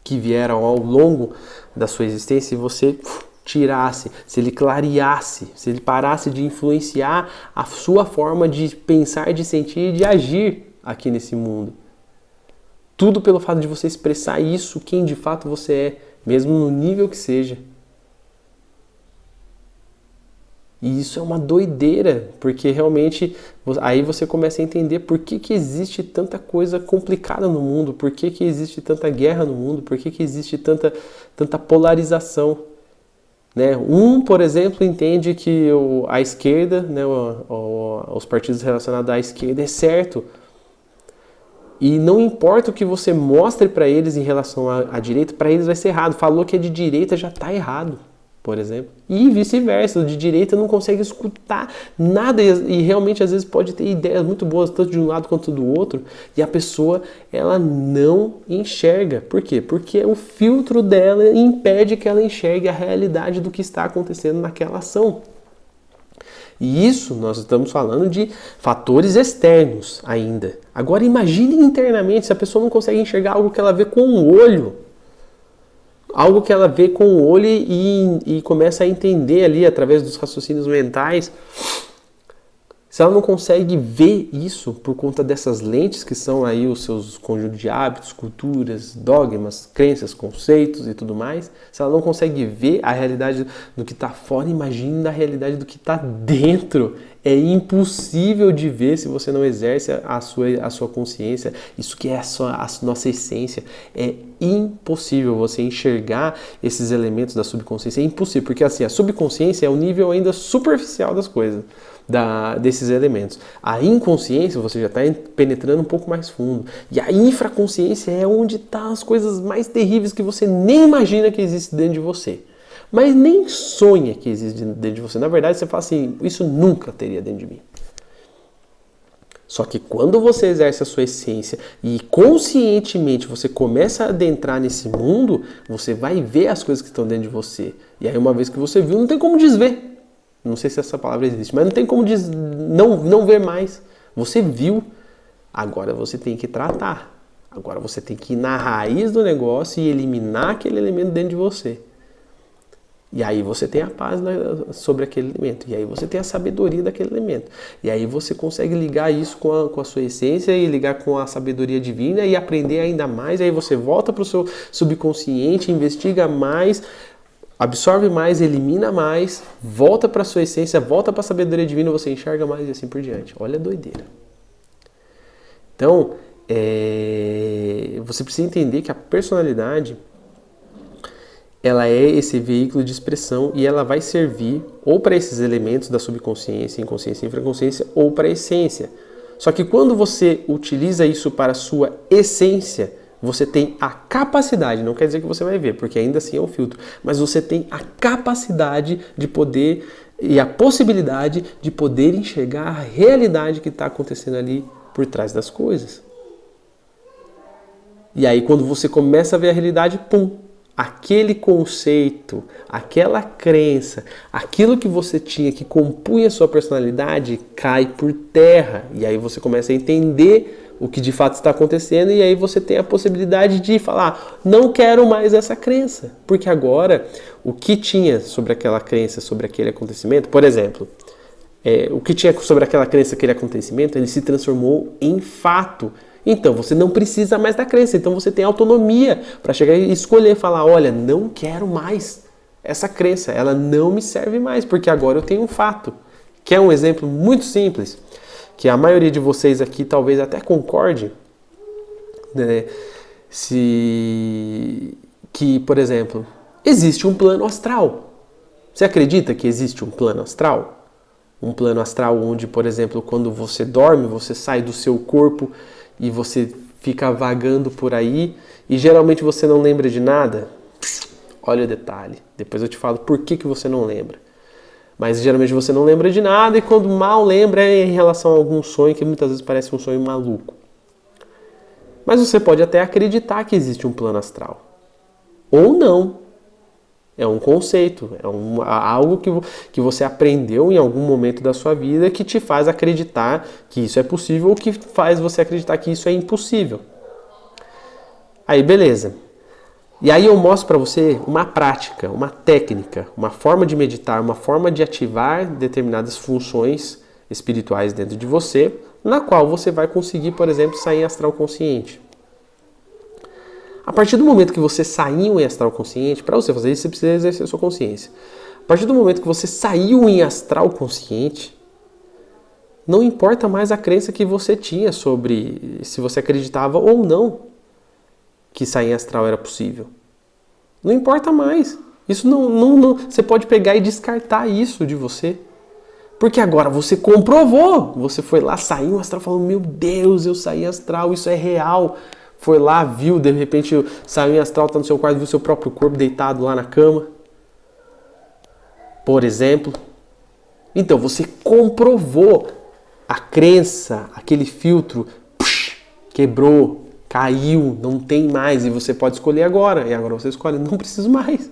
que vieram ao longo da sua existência e você tirasse, se ele clareasse, se ele parasse de influenciar a sua forma de pensar, de sentir e de agir aqui nesse mundo. Tudo pelo fato de você expressar isso, quem de fato você é, mesmo no nível que seja. E isso é uma doideira, porque realmente aí você começa a entender por que existe tanta coisa complicada no mundo, por que existe tanta guerra no mundo, por que existe tanta polarização. Né? Por exemplo, entende que a esquerda, né, os partidos relacionados à esquerda é certo. E não importa o que você mostre para eles em relação à direita, para eles vai ser errado. Falou que é de direita, já está errado, por exemplo. E vice-versa, o de direita não consegue escutar nada e realmente às vezes pode ter ideias muito boas, tanto de um lado quanto do outro, e a pessoa, ela não enxerga. Por quê? Porque o filtro dela impede que ela enxergue a realidade do que está acontecendo naquela ação. E isso nós estamos falando de fatores externos ainda. Agora imagine internamente, se a pessoa não consegue enxergar algo que ela vê com o olho. Algo que ela vê com o olho e começa a entender ali através dos raciocínios mentais. Se ela não consegue ver isso por conta dessas lentes que são aí os seus conjuntos de hábitos, culturas, dogmas, crenças, conceitos e tudo mais, se ela não consegue ver a realidade do que está fora, imagine a realidade do que está dentro. É impossível de ver se você não exerce a sua consciência, isso que é a nossa essência. É impossível você enxergar esses elementos da subconsciência. É impossível, porque assim, a subconsciência é o nível ainda superficial das coisas. Desses elementos. A inconsciência você já está penetrando um pouco mais fundo. E a infraconsciência é onde estão as coisas mais terríveis que você nem imagina que existem dentro de você. Mas nem sonha que existe dentro de você. Na verdade, você fala assim, isso nunca teria dentro de mim. Só que quando você exerce a sua essência e conscientemente você começa a adentrar nesse mundo, você vai ver as coisas que estão dentro de você. E aí uma vez que você viu, não tem como desver. Não sei se essa palavra existe, mas não tem como não ver mais. Você viu, agora você tem que tratar. Agora você tem que ir na raiz do negócio e eliminar aquele elemento dentro de você. E aí você tem a paz sobre aquele elemento. E aí você tem a sabedoria daquele elemento. E aí você consegue ligar isso com a sua essência e ligar com a sabedoria divina e aprender ainda mais. E aí você volta para o seu subconsciente, investiga mais, absorve mais, elimina mais, volta para a sua essência, volta para a sabedoria divina, você enxerga mais e assim por diante. Olha a doideira. Então, você precisa entender que a personalidade, ela é esse veículo de expressão e ela vai servir ou para esses elementos da subconsciência, inconsciência e infraconsciência, ou para a essência. Só que quando você utiliza isso para a sua essência, você tem a capacidade, não quer dizer que você vai ver, porque ainda assim é um filtro, mas você tem a capacidade de poder e a possibilidade de poder enxergar a realidade que está acontecendo ali por trás das coisas. E aí quando você começa a ver a realidade, pum, aquele conceito, aquela crença, aquilo que você tinha que compunha a sua personalidade cai por terra. E aí você começa a entender o que de fato está acontecendo e aí você tem a possibilidade de falar, não quero mais essa crença. Porque agora, o que tinha sobre aquela crença, sobre aquele acontecimento, por exemplo, o que tinha sobre aquela crença, aquele acontecimento, ele se transformou em fato. Então, você não precisa mais da crença. Então, você tem autonomia para chegar e escolher, falar, olha, não quero mais essa crença. Ela não me serve mais, porque agora eu tenho um fato. Que é um exemplo muito simples, que a maioria de vocês aqui talvez até concorde, né? Que, por exemplo, existe um plano astral. Você acredita que existe um plano astral? Um plano astral onde, por exemplo, quando você dorme, você sai do seu corpo e você fica vagando por aí e geralmente você não lembra de nada? Olha o detalhe. Depois eu te falo por que você não lembra. Mas geralmente você não lembra de nada e quando mal lembra é em relação a algum sonho que muitas vezes parece um sonho maluco. Mas você pode até acreditar que existe um plano astral. Ou não. É um conceito, algo que você aprendeu em algum momento da sua vida que te faz acreditar que isso é possível ou que faz você acreditar que isso é impossível. Aí beleza. E aí eu mostro para você uma prática, uma técnica, uma forma de meditar, uma forma de ativar determinadas funções espirituais dentro de você, na qual você vai conseguir, por exemplo, sair em astral consciente. A partir do momento que você saiu em astral consciente, para você fazer isso, você precisa exercer a sua consciência. A partir do momento que você saiu em astral consciente, não importa mais a crença que você tinha sobre se você acreditava ou não que sair em astral era possível. Não importa mais. Isso não, você pode pegar e descartar isso de você. Porque agora você comprovou. Você foi lá, saiu em astral, falou, meu Deus, eu saí em astral, isso é real. Foi lá, viu, de repente saiu em astral, tá no seu quarto, viu seu próprio corpo deitado lá na cama. Por exemplo. Então, você comprovou a crença, aquele filtro, quebrou, caiu, não tem mais. E você pode escolher agora. E agora você escolhe, não preciso mais.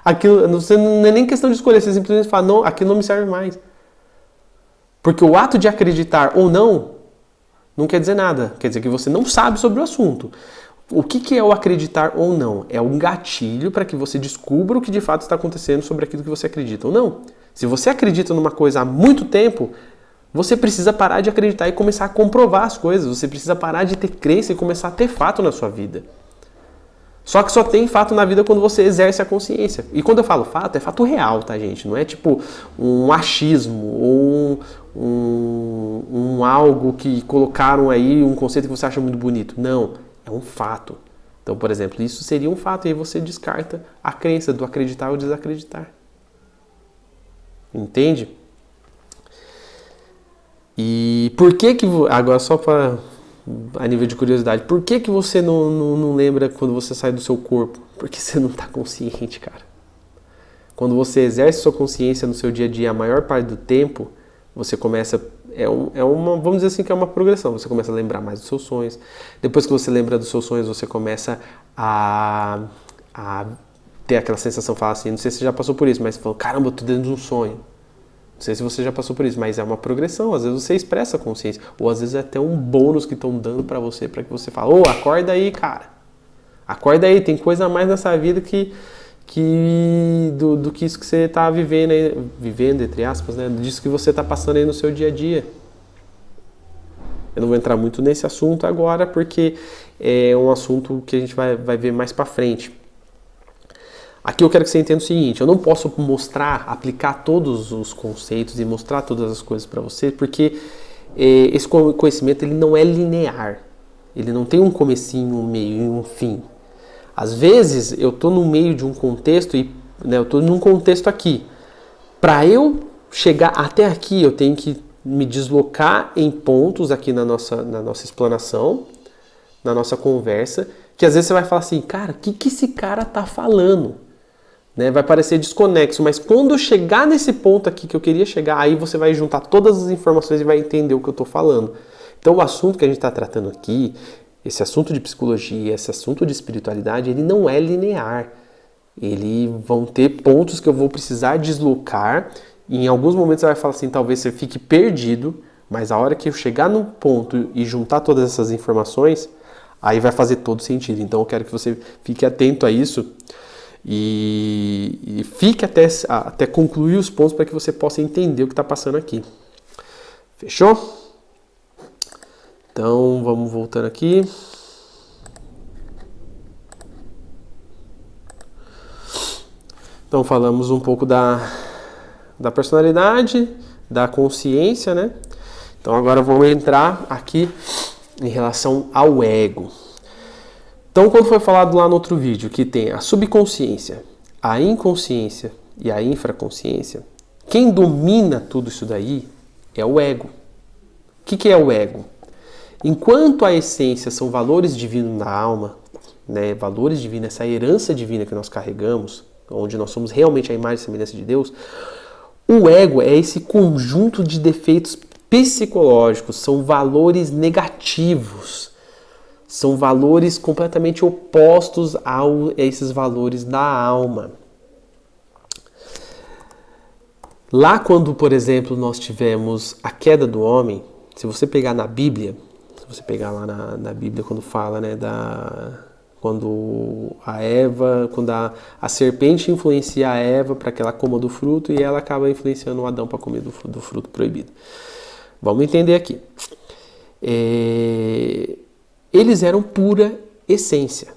Aquilo, você não é nem questão de escolher, você simplesmente fala, não, aquilo não me serve mais. Porque o ato de acreditar ou não quer dizer nada. Quer dizer que você não sabe sobre o assunto. O que é o acreditar ou não? É um gatilho para que você descubra o que de fato está acontecendo sobre aquilo que você acredita ou não. Se você acredita numa coisa há muito tempo, você precisa parar de acreditar e começar a comprovar as coisas. Você precisa parar de ter crença e começar a ter fato na sua vida. Só que só tem fato na vida quando você exerce a consciência. E quando eu falo fato, é fato real, tá, gente? Não é tipo um achismo ou um algo que colocaram aí, um conceito que você acha muito bonito. Não, é um fato. Então, por exemplo, isso seria um fato e aí você descarta a crença do acreditar ou desacreditar. Entende? E por que agora só para a nível de curiosidade, por que você não lembra quando você sai do seu corpo? Porque você não está consciente, cara. Quando você exerce sua consciência no seu dia a dia a maior parte do tempo, você começa, vamos dizer assim que é uma progressão, você começa a lembrar mais dos seus sonhos. Depois que você lembra dos seus sonhos, você começa a ter aquela sensação, fala assim, não sei se você já passou por isso, mas você falou, caramba, eu tô dentro de um sonho. Não sei se você já passou por isso, mas é uma progressão. Às vezes você expressa a consciência, ou às vezes é até um bônus que estão dando para que você fale, ô, acorda aí, cara. Acorda aí, tem coisa a mais nessa vida do que isso que você está vivendo, entre aspas, né? Disso que você está passando aí no seu dia a dia. Eu não vou entrar muito nesse assunto agora, porque é um assunto que a gente vai ver mais para frente. Aqui eu quero que você entenda o seguinte, eu não posso aplicar todos os conceitos e mostrar todas as coisas para você, porque esse conhecimento ele não é linear. Ele não tem um comecinho, um meio e um fim. Às vezes eu estou no meio de um contexto e eu estou num contexto aqui. Para eu chegar até aqui, eu tenho que me deslocar em pontos aqui na nossa explanação, na nossa conversa, que às vezes você vai falar assim, cara, o que esse cara tá falando? Né? Vai parecer desconexo, mas quando eu chegar nesse ponto aqui que eu queria chegar, aí você vai juntar todas as informações e vai entender o que eu estou falando. Então o assunto que a gente está tratando aqui, esse assunto de psicologia, esse assunto de espiritualidade, ele não é linear. Ele vão ter pontos que eu vou precisar deslocar. E em alguns momentos você vai falar assim, talvez você fique perdido, mas a hora que eu chegar num ponto e juntar todas essas informações, aí vai fazer todo sentido. Então eu quero que você fique atento a isso e fique até concluir os pontos para que você possa entender o que está passando aqui. Fechou? Então vamos voltando aqui. Então falamos um pouco da personalidade, da consciência, né? Então agora vamos entrar aqui em relação ao ego. Então quando foi falado lá no outro vídeo que tem a subconsciência, a inconsciência e a infraconsciência, quem domina tudo isso daí é o ego. O que é o ego? Enquanto a essência são valores divinos na alma, né, valores divinos, essa herança divina que nós carregamos, onde nós somos realmente a imagem e semelhança de Deus, o ego é esse conjunto de defeitos psicológicos, são valores negativos, são valores completamente opostos a esses valores da alma. Lá quando, por exemplo, nós tivemos a queda do homem, se você pegar na Bíblia, se você pegar lá na Bíblia quando fala, né, quando a serpente influencia a Eva para que ela coma do fruto e ela acaba influenciando o Adão para comer do fruto proibido. Vamos entender aqui. Eles eram pura essência.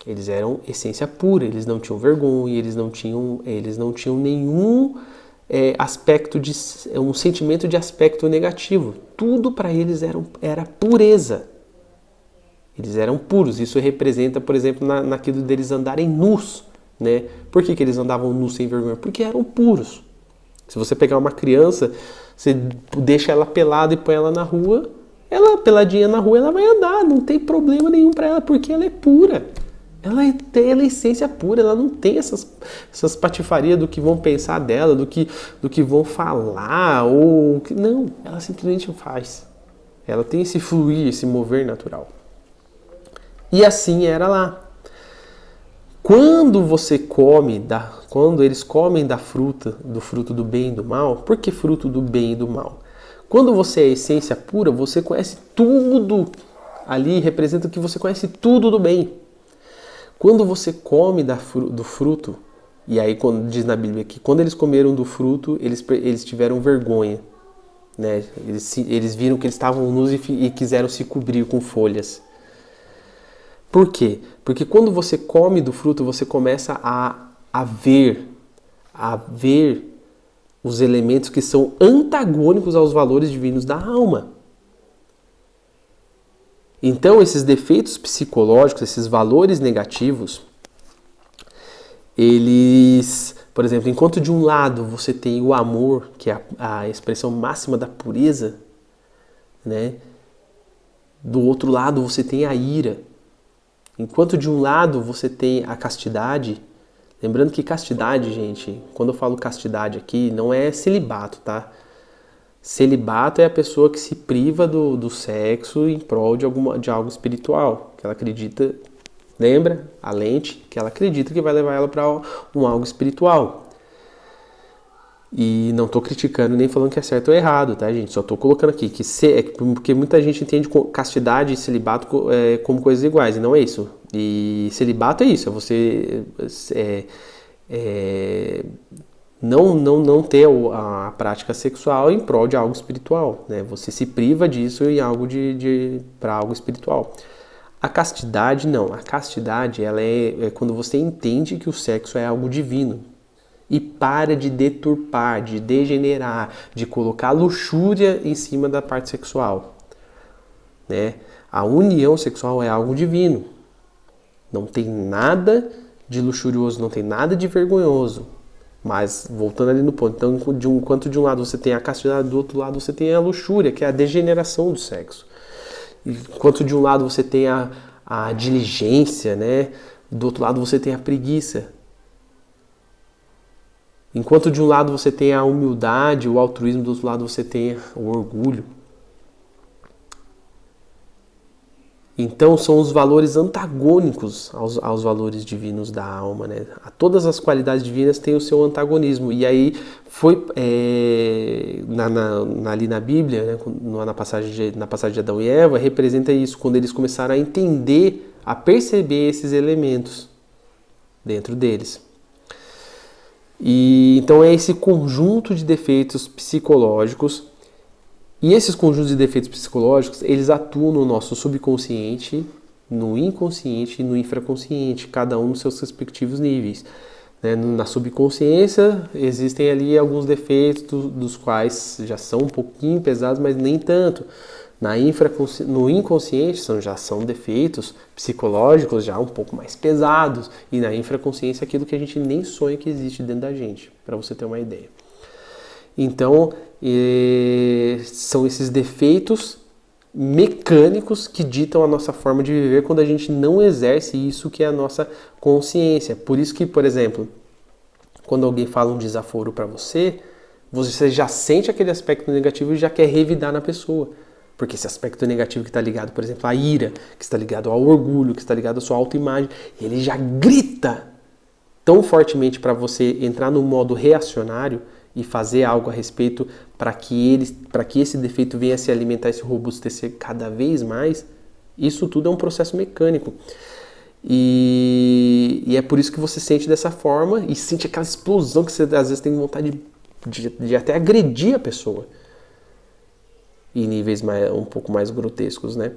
Eles eram essência pura, eles não tinham vergonha, eles não tinham nenhum aspecto um sentimento de aspecto negativo. Tudo para eles era pureza. Eles eram puros. Isso representa, por exemplo, naquilo deles andarem nus, né? Por que eles andavam nus sem vergonha? Porque eram puros. Se você pegar uma criança, você deixa ela pelada e põe ela na rua, ela peladinha na rua, ela vai andar, não tem problema nenhum para ela, porque ela é pura. Ela tem a essência pura, ela não tem essas patifarias do que vão pensar dela, do que vão falar, não, ela simplesmente faz. Ela tem esse fluir, esse mover natural. E assim era lá. Quando eles comem do fruto do bem e do mal, por que fruto do bem e do mal? Quando você é essência pura, você conhece tudo. Ali representa que você conhece tudo do bem. Quando você come do fruto, e aí quando diz na Bíblia que quando eles comeram do fruto, eles tiveram vergonha, né? Eles viram que eles estavam nus e quiseram se cobrir com folhas. Por quê? Porque quando você come do fruto, você começa a ver os elementos que são antagônicos aos valores divinos da alma. Então, esses defeitos psicológicos, esses valores negativos, eles, por exemplo, enquanto de um lado você tem o amor, que é a expressão máxima da pureza, né? Do outro lado você tem a ira. Enquanto de um lado você tem a castidade, lembrando que castidade, gente, quando eu falo castidade aqui, não é celibato, tá? Celibato é a pessoa que se priva do sexo em prol de algo espiritual, que ela acredita, lembra? A lente, que ela acredita que vai levar ela para algo espiritual. E não estou criticando nem falando que é certo ou errado, tá, gente? Só estou colocando aqui porque muita gente entende castidade e celibato como coisas iguais, e não é isso. E celibato é isso, é você não ter a prática sexual em prol de algo espiritual, né? Você se priva disso em algo para algo espiritual. A castidade não. A castidade ela é quando você entende que o sexo é algo divino e para de deturpar, de degenerar, de colocar luxúria em cima da parte sexual, né? A união sexual é algo divino. Não tem nada de luxurioso, não tem nada de vergonhoso. Mas, voltando ali no ponto, então, enquanto de um lado você tem a castidade, do outro lado você tem a luxúria, que é a degeneração do sexo. Enquanto de um lado você tem a diligência, né? Do outro lado você tem a preguiça. Enquanto de um lado você tem a humildade, o altruísmo, do outro lado você tem o orgulho. Então são os valores antagônicos aos valores divinos da alma, né? Todas as qualidades divinas têm o seu antagonismo. E aí foi ali na Bíblia, né, na passagem de Adão e Eva, representa isso, quando eles começaram a entender, a perceber esses elementos dentro deles. E então é esse conjunto de defeitos psicológicos. E esses conjuntos de defeitos psicológicos, eles atuam no nosso subconsciente, no inconsciente e no infraconsciente, cada um nos seus respectivos níveis. Na subconsciência existem ali alguns defeitos, dos quais já são um pouquinho pesados, mas nem tanto. No inconsciente já são defeitos psicológicos já um pouco mais pesados. E na infraconsciência aquilo que a gente nem sonha que existe dentro da gente, para você ter uma ideia. Então, são esses defeitos mecânicos que ditam a nossa forma de viver quando a gente não exerce isso que é a nossa consciência. Por isso que, por exemplo, quando alguém fala um desaforo para você já sente aquele aspecto negativo e já quer revidar na pessoa. Porque esse aspecto negativo que está ligado, por exemplo, à ira, que está ligado ao orgulho, que está ligado à sua autoimagem, ele já grita tão fortemente para você entrar no modo reacionário e fazer algo a respeito para que esse defeito venha a se alimentar e se robustecer cada vez mais. Isso tudo é um processo mecânico. E é por isso que você sente dessa forma e sente aquela explosão que você às vezes tem vontade de até agredir a pessoa. Em níveis um pouco mais grotescos, né?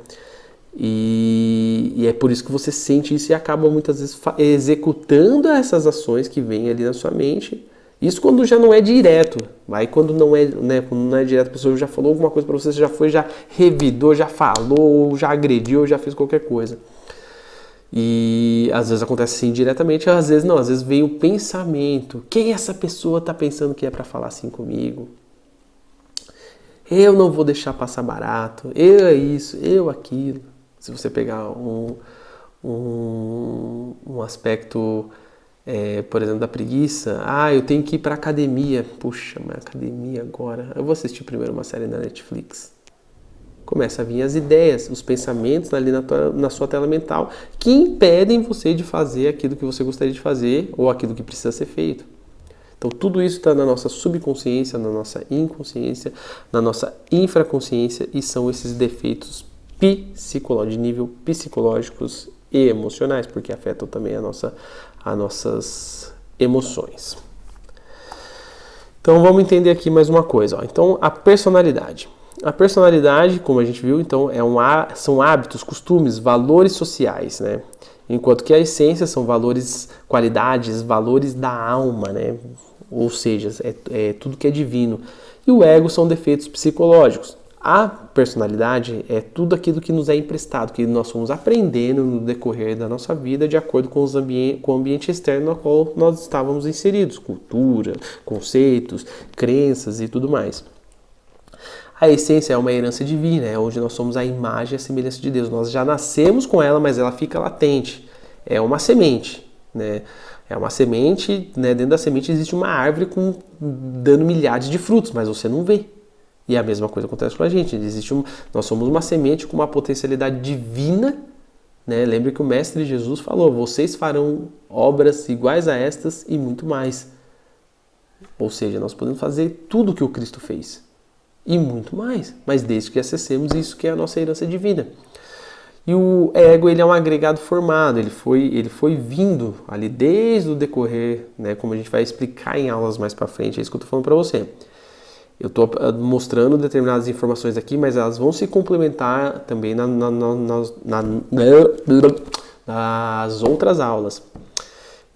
E é por isso que você sente isso e acaba muitas vezes executando essas ações que vêm ali na sua mente. Isso quando já não é direto. Aí quando não é, né, quando não é direto, a pessoa já falou alguma coisa pra você, você já foi, já revidou, já falou, já agrediu, já fez qualquer coisa. E às vezes acontece assim diretamente, às vezes não, às vezes vem o pensamento. Quem essa pessoa tá pensando que é pra falar assim comigo? Eu não vou deixar passar barato, eu é isso, eu aquilo. Se você pegar um aspecto, por exemplo, da preguiça, eu tenho que ir para academia. Puxa, mas academia agora. Eu vou assistir primeiro uma série na Netflix. Começa a vir as ideias, os pensamentos ali na sua tela mental que impedem você de fazer aquilo que você gostaria de fazer ou aquilo que precisa ser feito. Então tudo isso está na nossa subconsciência, na nossa inconsciência, na nossa infraconsciência e são esses defeitos de nível psicológicos e emocionais, porque afetam também as nossas emoções. Então vamos entender aqui mais uma coisa. Então a personalidade. A personalidade, como a gente viu, então são hábitos, costumes, valores sociais, né? Enquanto que a essência são valores, qualidades, valores da alma, né? Ou seja, é tudo que é divino. E o ego são defeitos psicológicos. A personalidade é tudo aquilo que nos é emprestado, que nós fomos aprendendo no decorrer da nossa vida de acordo com o ambiente externo no qual nós estávamos inseridos, cultura, conceitos, crenças e tudo mais. A essência é uma herança divina, é onde nós somos a imagem e a semelhança de Deus. Nós já nascemos com ela, mas ela fica latente. É uma semente, né? É uma semente, né? Dentro da semente existe uma árvore dando milhares de frutos, mas você não vê. E a mesma coisa acontece com a gente. Nós somos uma semente com uma potencialidade divina, né? Lembre que o Mestre Jesus falou: vocês farão obras iguais a estas e muito mais. Ou seja, nós podemos fazer tudo o que o Cristo fez. E muito mais, mas desde que acessemos isso que é a nossa herança divina. E o ego, ele é um agregado formado, ele foi vindo ali desde o decorrer, né, como a gente vai explicar em aulas mais para frente, é isso que eu estou falando para você. Eu estou mostrando determinadas informações aqui, mas elas vão se complementar também nas outras aulas.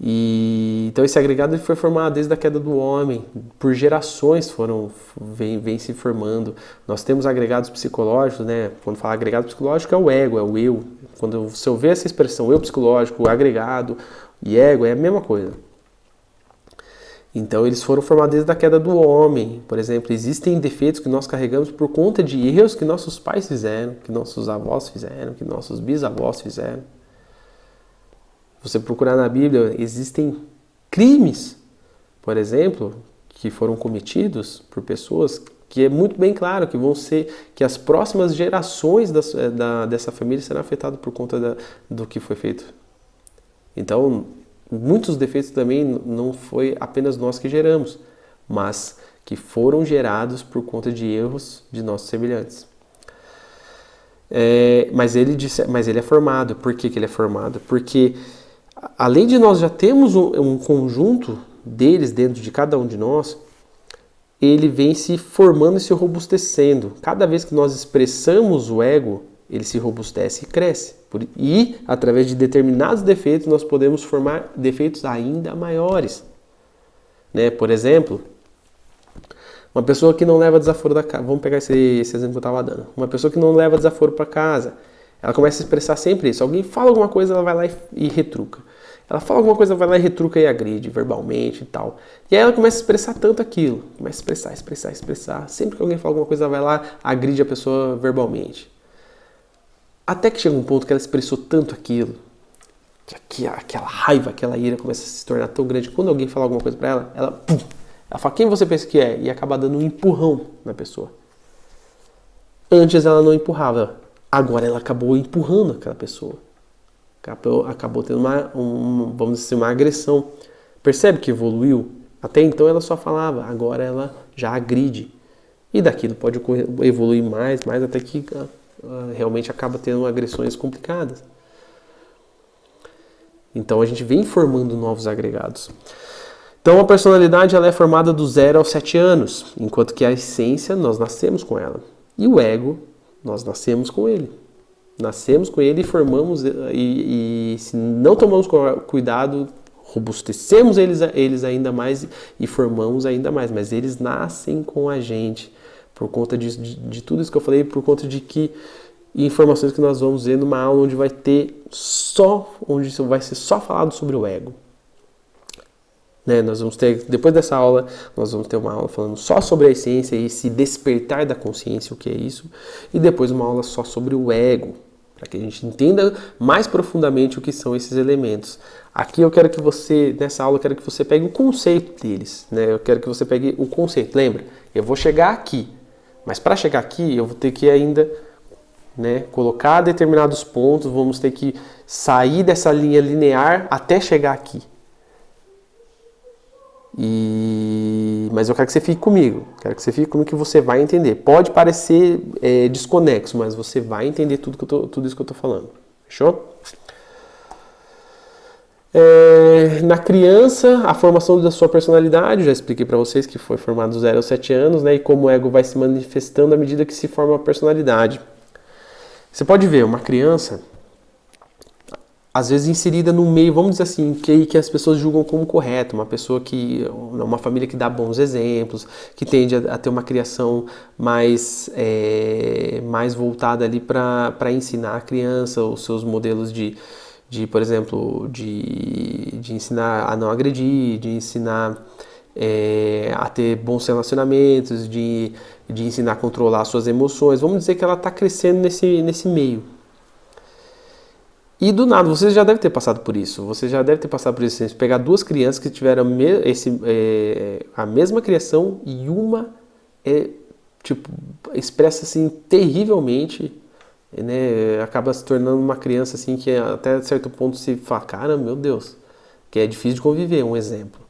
Então esse agregado ele foi formado desde a queda do homem, por gerações vem se formando. Nós temos agregados psicológicos, né? Quando fala agregado psicológico é o ego, é o eu. Quando você ouvir essa expressão eu psicológico, agregado e ego é a mesma coisa. Então eles foram formados desde a queda do homem. Por exemplo, existem defeitos que nós carregamos por conta de erros que nossos pais fizeram, que nossos avós fizeram, que nossos bisavós fizeram. Você procurar na Bíblia, existem crimes, por exemplo, que foram cometidos por pessoas que é muito bem claro que as próximas gerações dessa família serão afetadas por conta do que foi feito. Então, muitos defeitos também não foi apenas nós que geramos, mas que foram gerados por conta de erros de nossos semelhantes. Mas ele é formado. Por que ele é formado? Porque além de nós já termos um conjunto deles dentro de cada um de nós, ele vem se formando e se robustecendo. Cada vez que nós expressamos o ego, ele se robustece e cresce. E, através de determinados defeitos, nós podemos formar defeitos ainda maiores. Né? Por exemplo, uma pessoa que não leva desaforo da casa. Vamos pegar esse exemplo que eu estava dando. Uma pessoa que não leva desaforo para casa. Ela começa a expressar sempre isso. Alguém fala alguma coisa, ela vai lá e retruca. Ela fala alguma coisa, vai lá e retruca e agride verbalmente e tal. E aí ela começa a expressar tanto aquilo. Começa a expressar. Sempre que alguém fala alguma coisa, ela vai lá, agride a pessoa verbalmente. Até que chega um ponto que ela expressou tanto aquilo, que aquela raiva, aquela ira começa a se tornar tão grande. Quando alguém fala alguma coisa pra ela, ela fala, quem você pensa que é? E acaba dando um empurrão na pessoa. Antes ela não empurrava. Agora ela acabou empurrando aquela pessoa. Acabou tendo vamos dizer, uma agressão. Percebe que evoluiu? Até então ela só falava, agora ela já agride. E daquilo pode evoluir mais, até que realmente acaba tendo agressões complicadas. Então a gente vem formando novos agregados. Então a personalidade ela é formada do 0 aos 7 anos, enquanto que a essência nós nascemos com ela. E o ego, nós nascemos com ele. Nascemos com ele e formamos, e se não tomamos cuidado, robustecemos eles ainda mais e formamos ainda mais. Mas eles nascem com a gente, por conta de tudo isso que eu falei, por conta de que informações que nós vamos ver numa aula onde onde vai ser só falado sobre o ego. Né? Nós vamos ter, depois dessa aula, nós vamos ter uma aula falando só sobre a essência e esse despertar da consciência, o que é isso, e depois uma aula só sobre o ego, para que a gente entenda mais profundamente o que são esses elementos. Aqui eu quero que você, nessa aula, eu quero que você pegue o conceito deles, né? Eu quero que você pegue o conceito. Lembra? Eu vou chegar aqui, mas para chegar aqui eu vou ter que ainda, né, colocar determinados pontos, vamos ter que sair dessa linha linear até chegar aqui. Mas eu quero que você fique comigo. Quero que você fique comigo que você vai entender. Pode parecer desconexo, mas você vai entender tudo isso que eu estou falando. Fechou? Na criança, a formação da sua personalidade, já expliquei para vocês que foi formado dos 0 aos 7 anos, né, e como o ego vai se manifestando à medida que se forma a personalidade. Você pode ver uma criança, às vezes inserida no meio, vamos dizer assim, que as pessoas julgam como correto, uma família que dá bons exemplos, que tende a ter uma criação mais voltada ali para ensinar a criança os seus modelos por exemplo, de ensinar a não agredir, de ensinar a ter bons relacionamentos, de ensinar a controlar suas emoções. Vamos dizer que ela está crescendo nesse meio. E do nada, você já deve ter passado por isso. Você já deve ter passado por isso. Você pegar duas crianças que tiveram a mesma criação e uma expressa assim terrivelmente, né? Acaba se tornando uma criança assim que até certo ponto se fala, cara, meu Deus, que é difícil de conviver, um exemplo.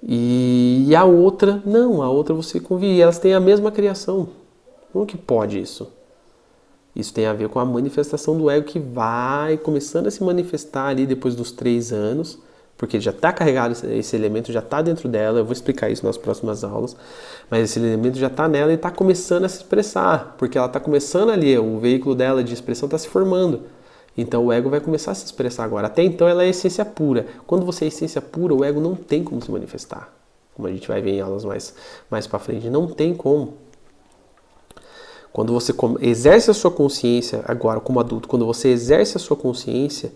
E a outra, não, a outra você convive, elas têm a mesma criação. Como que pode isso? Isso tem a ver com a manifestação do ego que vai começando a se manifestar ali depois dos 3 anos, porque já está carregado, esse elemento já está dentro dela. Eu vou explicar isso nas próximas aulas, mas esse elemento já está nela e está começando a se expressar, porque ela está começando ali, o veículo dela de expressão está se formando. Então o ego vai começar a se expressar agora. Até então ela é essência pura. Quando você é essência pura, o ego não tem como se manifestar. Como a gente vai ver em aulas mais para frente, não tem como. Quando você exerce a sua consciência, agora como adulto, quando você exerce a sua consciência,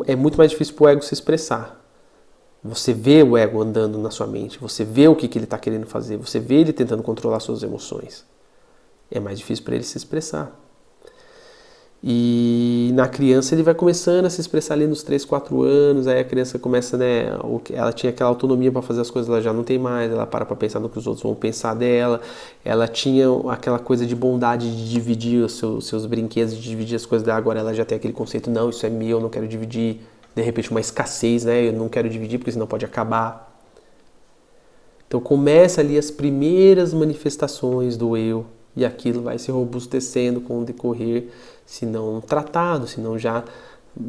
é muito mais difícil para o ego se expressar. Você vê o ego andando na sua mente, você vê o que ele está querendo fazer, você vê ele tentando controlar suas emoções. É mais difícil para ele se expressar. E na criança ele vai começando a se expressar ali nos 3, 4 anos, aí a criança começa, né, ela tinha aquela autonomia para fazer as coisas, ela já não tem mais, ela para pensar no que os outros vão pensar dela, ela tinha aquela coisa de bondade de dividir os seus brinquedos, de dividir as coisas dela, agora ela já tem aquele conceito, não, isso é meu, eu não quero dividir, de repente uma escassez, né, eu não quero dividir porque senão pode acabar. Então começa ali as primeiras manifestações do eu, e aquilo vai se robustecendo com o decorrer, se não tratado, se não já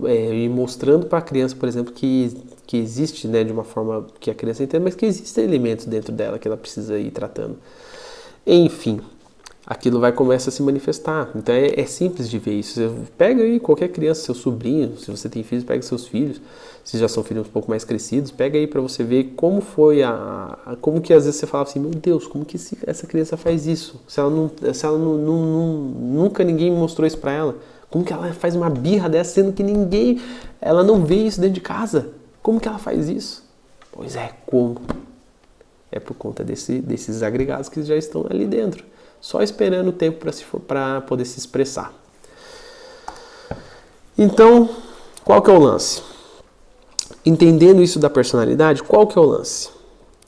ir mostrando para a criança, por exemplo, que existe, né, de uma forma que a criança entenda, mas que existem elementos dentro dela que ela precisa ir tratando. Enfim, aquilo começa a se manifestar. Então é simples de ver isso. Você pega aí qualquer criança, seu sobrinho, se você tem filhos, pega seus filhos, se já são filhos um pouco mais crescidos, pega aí para você ver como foi como que às vezes você falava assim, meu Deus, como que essa criança faz isso? Se ela nunca ninguém mostrou isso para ela, como que ela faz uma birra dessa, sendo que ela não vê isso dentro de casa? Como que ela faz isso? Pois é, como? É por conta desses agregados que já estão ali dentro, só esperando o tempo para poder se expressar. Então, qual que é o lance? Entendendo isso da personalidade, qual que é o lance?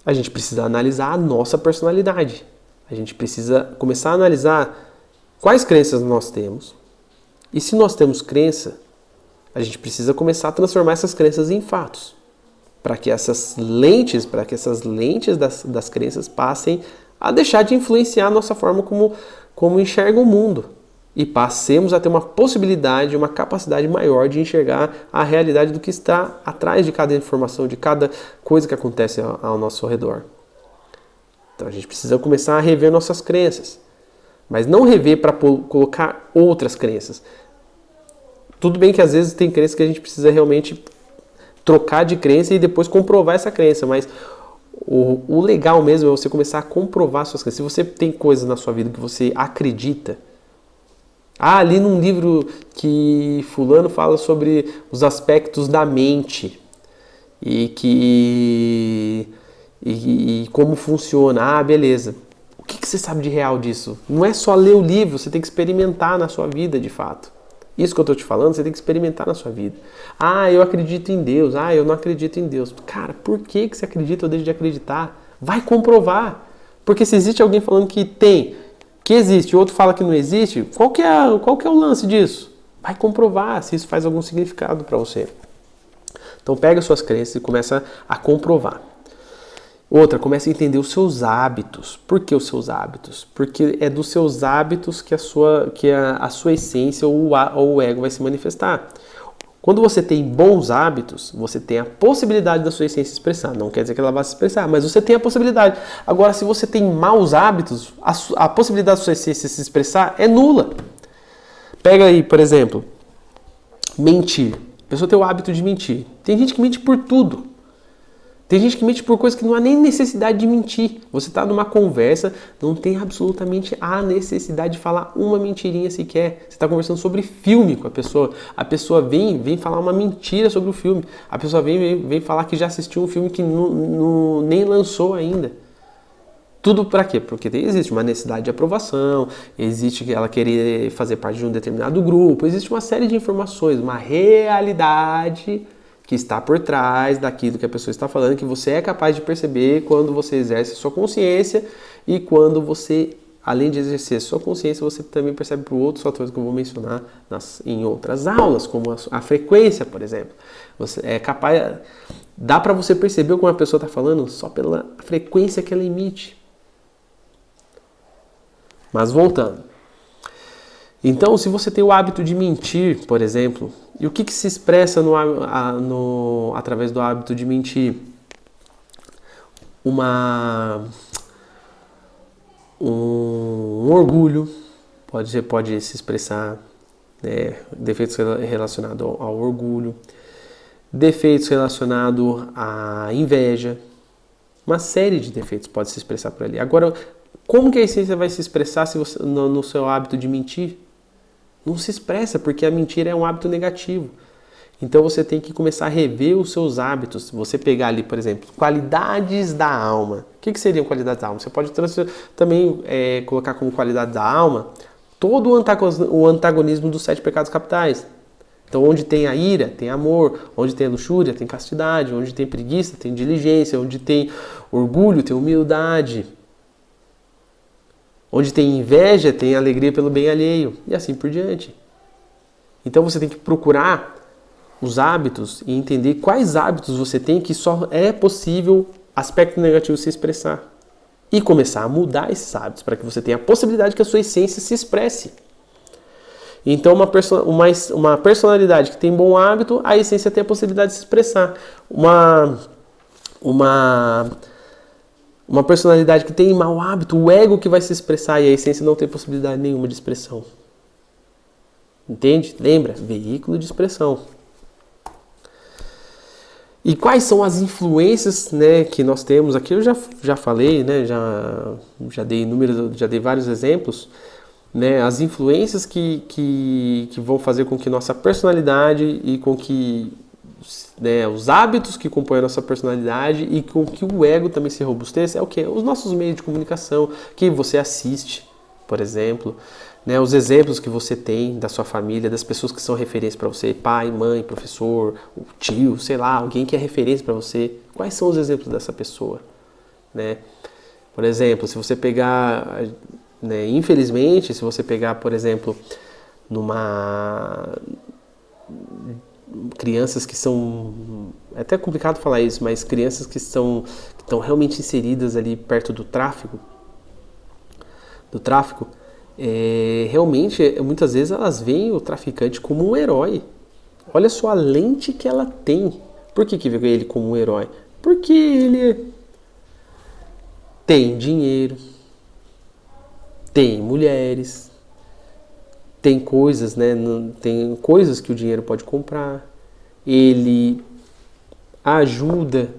A gente precisa analisar a nossa personalidade. A gente precisa começar a analisar quais crenças nós temos. E se nós temos crença, a gente precisa começar a transformar essas crenças em fatos. Para que essas lentes das crenças passem a deixar de influenciar a nossa forma como enxerga o mundo. e passemos a ter uma possibilidade, uma capacidade maior de enxergar a realidade do que está atrás de cada informação, de cada coisa que acontece ao nosso redor. Então a gente precisa começar a rever nossas crenças, mas não rever para colocar outras crenças. Tudo bem que às vezes tem crenças que a gente precisa realmente trocar de crença e depois comprovar essa crença, mas o legal mesmo é você começar a comprovar suas crenças. Se você tem coisas na sua vida que você acredita, ali num livro que fulano fala sobre os aspectos da mente e como funciona. Beleza. O que você sabe de real disso? Não é só ler o livro, você tem que experimentar na sua vida de fato. Isso que eu estou te falando, você tem que experimentar na sua vida. Eu acredito em Deus. Eu não acredito em Deus. Cara, por que você acredita ou deixa de acreditar? Vai comprovar. Porque se existe alguém falando que existe, e outro fala que não existe, qual que é o lance disso? Vai comprovar se isso faz algum significado para você. Então pega suas crenças e começa a comprovar. Outra, comece a entender os seus hábitos. Por que os seus hábitos? Porque é dos seus hábitos que a sua essência ou o ego vai se manifestar. Quando você tem bons hábitos, você tem a possibilidade da sua essência se expressar. Não quer dizer que ela vai se expressar, mas você tem a possibilidade. Agora, se você tem maus hábitos, a possibilidade da sua essência se expressar é nula. Pega aí, por exemplo, mentir. A pessoa tem o hábito de mentir. Tem gente que mente por tudo. Tem gente que mente por coisas que não há nem necessidade de mentir. Você está numa conversa, não tem absolutamente a necessidade de falar uma mentirinha sequer. Você está conversando sobre filme com a pessoa vem falar uma mentira sobre o filme. A pessoa vem falar que já assistiu um filme que nem lançou ainda. Tudo para quê? Porque existe uma necessidade de aprovação, existe ela querer fazer parte de um determinado grupo, existe uma série de informações, uma realidade que está por trás daquilo que a pessoa está falando, que você é capaz de perceber quando você exerce sua consciência e quando você, além de exercer sua consciência, você também percebe por outros fatores que eu vou mencionar em outras aulas, como a frequência, por exemplo. Você é capaz, dá para você perceber como a pessoa está falando só pela frequência que ela emite. Mas voltando. Então, se você tem o hábito de mentir, por exemplo, e o que se expressa através do hábito de mentir? Um orgulho pode se expressar, né? Defeitos relacionados ao orgulho, defeitos relacionados à inveja, uma série de defeitos pode se expressar por ali. Agora, como que a essência vai se expressar se você, no seu hábito de mentir? Não se expressa, porque a mentira é um hábito negativo. Então você tem que começar a rever os seus hábitos. Você pegar ali, por exemplo, qualidades da alma. O que seriam qualidades da alma? Você pode também colocar como qualidade da alma todo o antagonismo dos 7 pecados capitais. Então onde tem a ira, tem amor. Onde tem a luxúria, tem castidade. Onde tem preguiça, tem diligência. Onde tem orgulho, tem humildade. Onde tem inveja, tem alegria pelo bem alheio, e assim por diante. Então você tem que procurar os hábitos e entender quais hábitos você tem que só é possível aspecto negativo se expressar. E começar a mudar esses hábitos para que você tenha a possibilidade que a sua essência se expresse. Então uma personalidade que tem bom hábito, a essência tem a possibilidade de se expressar. Uma personalidade que tem mau hábito, o ego que vai se expressar e a essência não tem possibilidade nenhuma de expressão. Entende? Lembra? Veículo de expressão. E quais são as influências, né, que nós temos aqui? Eu já falei, né, já dei vários exemplos, né, as influências que vão fazer com que nossa personalidade e com que, né, os hábitos que compõem a nossa personalidade e com que o ego também se robusteça é o quê? Os nossos meios de comunicação que você assiste, por exemplo, né, os exemplos que você tem da sua família, das pessoas que são referência para você, pai, mãe, professor, tio, sei lá, alguém que é referência para você. Quais são os exemplos dessa pessoa? Né? Por exemplo, se você pegar, né, infelizmente, se você pegar, por exemplo, crianças que são, é até complicado falar isso, mas crianças que estão realmente inseridas ali perto do tráfico, realmente, muitas vezes elas veem o traficante como um herói. Olha só a lente que ela tem. Por que vê ele como um herói? Porque ele tem dinheiro, tem mulheres, tem coisas, né? Tem coisas que o dinheiro pode comprar. Ele ajuda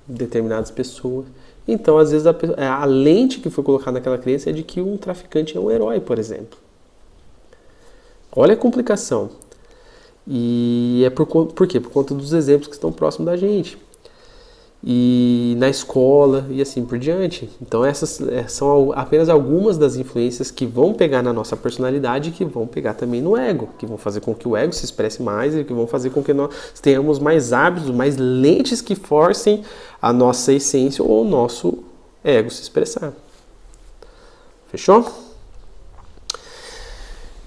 determinadas pessoas. Então, às vezes, a lente que foi colocada naquela crença é de que um traficante é um herói, por exemplo. Olha a complicação. E por quê? Por conta dos exemplos que estão próximos da gente. E na escola e assim por diante. Então essas são apenas algumas das influências que vão pegar na nossa personalidade e que vão pegar também no ego, que vão fazer com que o ego se expresse mais e que vão fazer com que nós tenhamos mais hábitos, mais lentes que forcem a nossa essência ou o nosso ego se expressar. Fechou?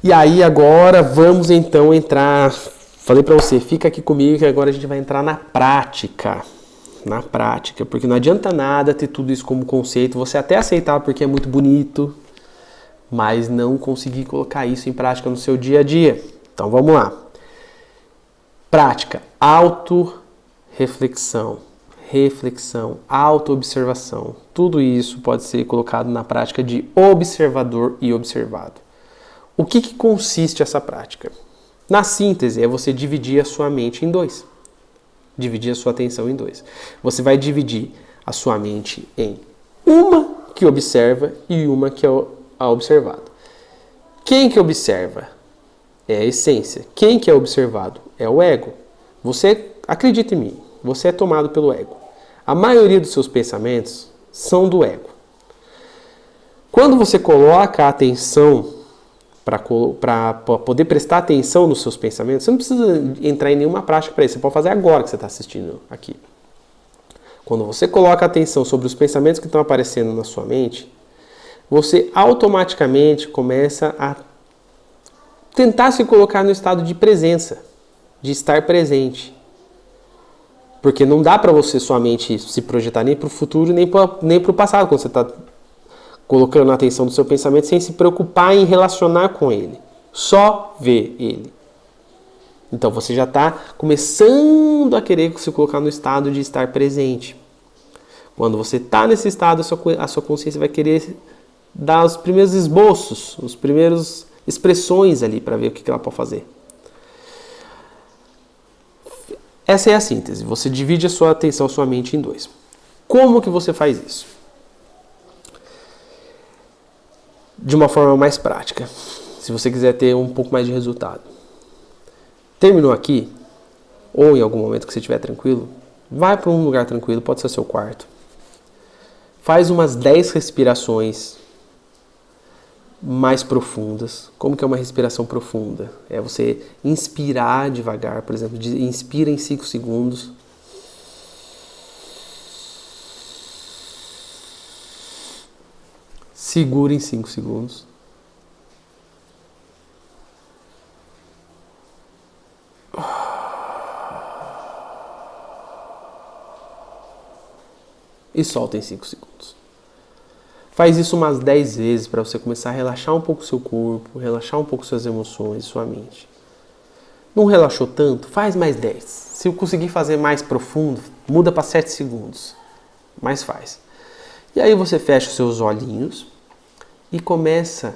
E aí agora vamos então entrar, falei para você, fica aqui comigo que agora a gente vai entrar na prática. Na prática, porque não adianta nada ter tudo isso como conceito, você até aceitar porque é muito bonito, mas não conseguir colocar isso em prática no seu dia a dia. Então vamos lá. Prática, auto-reflexão, reflexão, auto-observação. Tudo isso pode ser colocado na prática de observador e observado. O que consiste essa prática? Na síntese, é você dividir a sua mente em dois. Dividir a sua atenção em dois. Você vai dividir a sua mente em uma que observa e uma que é a observada. Quem que observa? É a essência. Quem que é observado? É o ego. Você, acredita em mim, você é tomado pelo ego. A maioria dos seus pensamentos são do ego. Quando você coloca a atenção para poder prestar atenção nos seus pensamentos, você não precisa entrar em nenhuma prática para isso. Você pode fazer agora que você está assistindo aqui. Quando você coloca a atenção sobre os pensamentos que estão aparecendo na sua mente, você automaticamente começa a tentar se colocar no estado de presença, de estar presente. Porque não dá para você somente se projetar nem para o futuro, nem para o passado, quando você está colocando a atenção no seu pensamento sem se preocupar em relacionar com ele. Só ver ele. Então você já está começando a querer se colocar no estado de estar presente. Quando você está nesse estado, a sua consciência vai querer dar os primeiros esboços, os primeiros expressões ali para ver o que ela pode fazer. Essa é a síntese. Você divide a sua atenção, a sua mente em dois. Como que você faz isso? De uma forma mais prática, se você quiser ter um pouco mais de resultado. Terminou aqui, ou em algum momento que você estiver tranquilo, vai para um lugar tranquilo, pode ser seu quarto. Faz umas 10 respirações mais profundas. Como que é uma respiração profunda? É você inspirar devagar, por exemplo, inspira em 5 segundos. Segura em 5 segundos. E solta em 5 segundos. Faz isso umas 10 vezes para você começar a relaxar um pouco o seu corpo, relaxar um pouco suas emoções, sua mente. Não relaxou tanto? Faz mais 10. Se eu conseguir fazer mais profundo, muda para 7 segundos. Mas faz. E aí você fecha os seus olhinhos e começa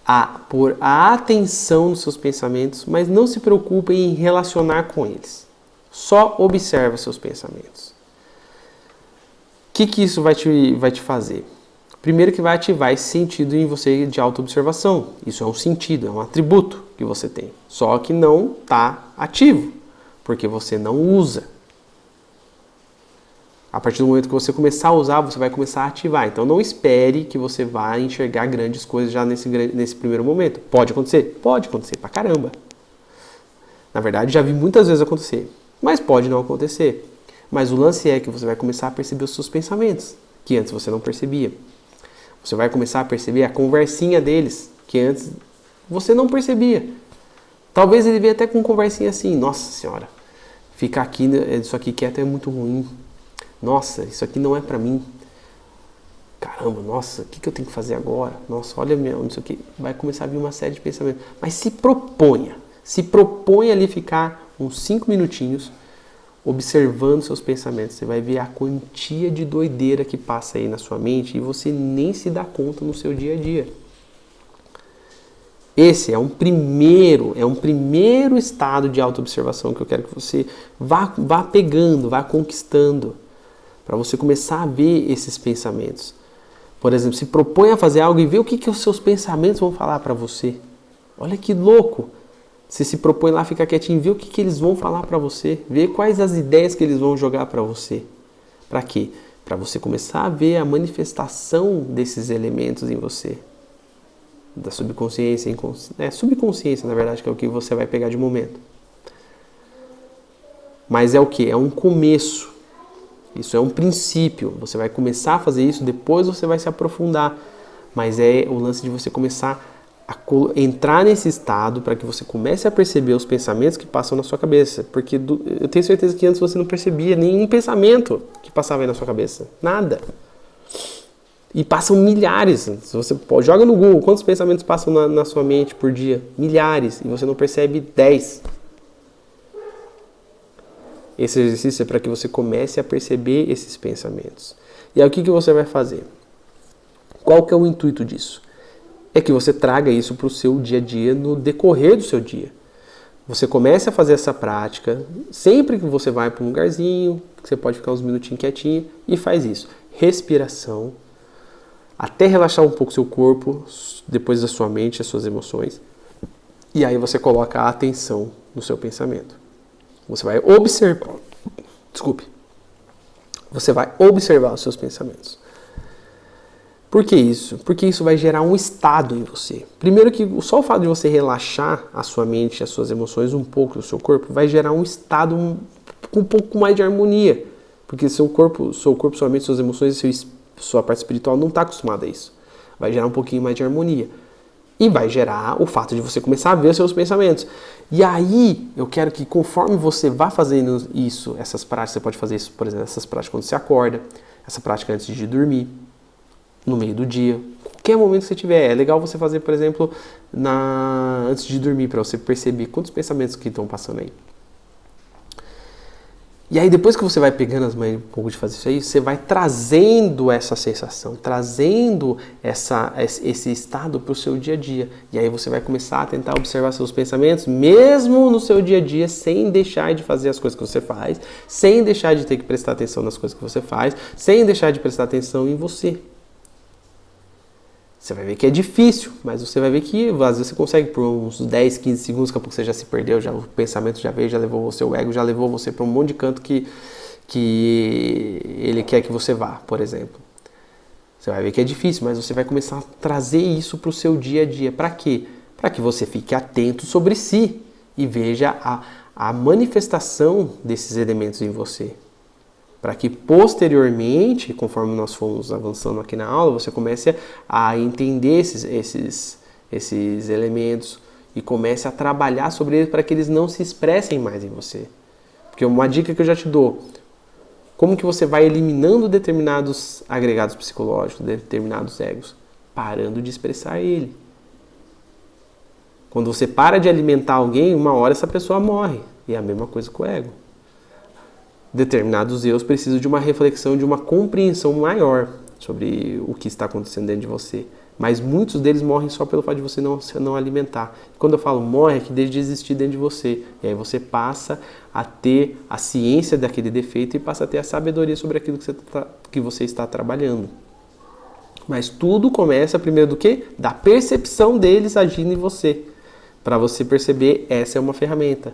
a pôr a atenção nos seus pensamentos, mas não se preocupe em relacionar com eles. Só observa seus pensamentos. O que isso vai te fazer? Primeiro que vai ativar esse sentido em você de autoobservação. Isso é um sentido, é um atributo que você tem. Só que não está ativo, porque você não usa. A partir do momento que você começar a usar, você vai começar a ativar. Então não espere que você vá enxergar grandes coisas já nesse primeiro momento. Pode acontecer? Pode acontecer pra caramba. Na verdade, já vi muitas vezes acontecer. Mas pode não acontecer. Mas o lance é que você vai começar a perceber os seus pensamentos, que antes você não percebia. Você vai começar a perceber a conversinha deles, que antes você não percebia. Talvez ele venha até com conversinha assim: nossa senhora, ficar aqui, isso aqui quieto é muito ruim. Nossa, isso aqui não é pra mim. caramba, nossa, o que eu tenho que fazer agora? Nossa, olha, não sei o que. Vai começar a vir uma série de pensamentos. Mas se proponha ali ficar uns 5 minutinhos observando seus pensamentos. Você vai ver a quantia de doideira que passa aí na sua mente e você nem se dá conta no seu dia a dia. Esse é um primeiro estado de autoobservação que eu quero que você vá pegando, vá conquistando, para você começar a ver esses pensamentos. Por exemplo, se propõe a fazer algo e vê o que os seus pensamentos vão falar para você. Olha que louco! Você se propõe lá, ficar quietinho, vê o que eles vão falar para você, vê quais as ideias que eles vão jogar para você. Para quê? Para você começar a ver a manifestação desses elementos em você. Da subconsciência, subconsciência, na verdade, que é o que você vai pegar de momento. Mas é o que? É um começo. Isso é um princípio. Você vai começar a fazer isso, depois você vai se aprofundar. Mas é o lance de você começar a entrar nesse estado para que você comece a perceber os pensamentos que passam na sua cabeça. Porque eu tenho certeza que antes você não percebia nenhum pensamento que passava aí na sua cabeça. Nada. E passam milhares. Se você joga no Google, quantos pensamentos passam na sua mente por dia? Milhares. E você não percebe 10. Esse exercício é para que você comece a perceber esses pensamentos. E aí o que você vai fazer? Qual que é o intuito disso? É que você traga isso para o seu dia a dia no decorrer do seu dia. Você comece a fazer essa prática, sempre que você vai para um lugarzinho, que você pode ficar uns minutinhos quietinho, e faz isso. Respiração, até relaxar um pouco seu corpo, depois da sua mente, as suas emoções. E aí você coloca a atenção no seu pensamento. Você vai observar. Você vai observar os seus pensamentos. Por que isso? Porque isso vai gerar um estado em você. Primeiro que só o fato de você relaxar a sua mente, as suas emoções um pouco, o seu corpo, vai gerar um estado com um pouco mais de harmonia. Porque seu corpo, sua mente, suas emoções, sua parte espiritual não está acostumada a isso. Vai gerar um pouquinho mais de harmonia. E vai gerar o fato de você começar a ver os seus pensamentos. E aí, eu quero que conforme você vá fazendo isso, essas práticas, você pode fazer isso, por exemplo, essas práticas quando você acorda, essa prática antes de dormir, no meio do dia, qualquer momento que você tiver. É legal você fazer, por exemplo, antes de dormir, para você perceber quantos pensamentos que estão passando aí. E aí, depois que você vai pegando as manhas um pouco de fazer isso aí, você vai trazendo essa sensação, trazendo esse estado para o seu dia a dia. E aí você vai começar a tentar observar seus pensamentos, mesmo no seu dia a dia, sem deixar de fazer as coisas que você faz, sem deixar de ter que prestar atenção nas coisas que você faz, sem deixar de prestar atenção em você. Você vai ver que é difícil, mas você vai ver que às vezes você consegue por uns 10, 15 segundos, daqui a pouco você já se perdeu, o pensamento já veio, já levou o seu ego, já levou você para um monte de canto que ele quer que você vá, por exemplo. Você vai ver que é difícil, mas você vai começar a trazer isso para o seu dia a dia. Para quê? Para que você fique atento sobre si e veja a manifestação desses elementos em você. Para que posteriormente, conforme nós fomos avançando aqui na aula, você comece a entender esses elementos e comece a trabalhar sobre eles para que eles não se expressem mais em você. Porque uma dica que eu já te dou, como que você vai eliminando determinados agregados psicológicos, determinados egos? Parando de expressar ele. Quando você para de alimentar alguém, uma hora essa pessoa morre. E é a mesma coisa com o ego. Determinados eus precisam de uma reflexão, de uma compreensão maior sobre o que está acontecendo dentro de você. Mas muitos deles morrem só pelo fato de você não alimentar. Quando eu falo morre, é que deixa de existir dentro de você. E aí você passa a ter a ciência daquele defeito e passa a ter a sabedoria sobre aquilo que você está trabalhando. Mas tudo começa primeiro do quê? Da percepção deles agindo em você. Para você perceber, essa é uma ferramenta.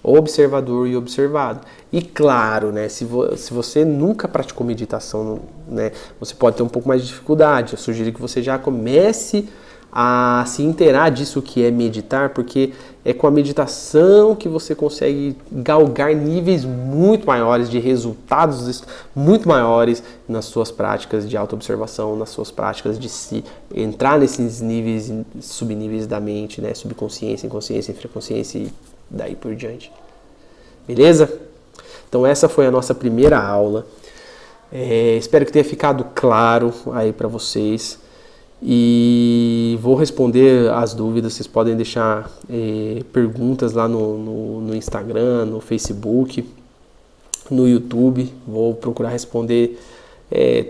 Observador e observado. E claro, né, se você nunca praticou meditação, né, você pode ter um pouco mais de dificuldade. Eu sugiro que você já comece a se inteirar disso que é meditar, porque é com a meditação que você consegue galgar níveis muito maiores, de resultados muito maiores nas suas práticas de autoobservação, nas suas práticas de se entrar nesses níveis, subníveis da mente, né, subconsciência, inconsciência, infraconsciência e daí por diante. Beleza? Então essa foi a nossa primeira aula. Espero que tenha ficado claro aí para vocês. E vou responder as dúvidas. Vocês podem deixar perguntas lá no Instagram, no Facebook, no YouTube. Vou procurar responder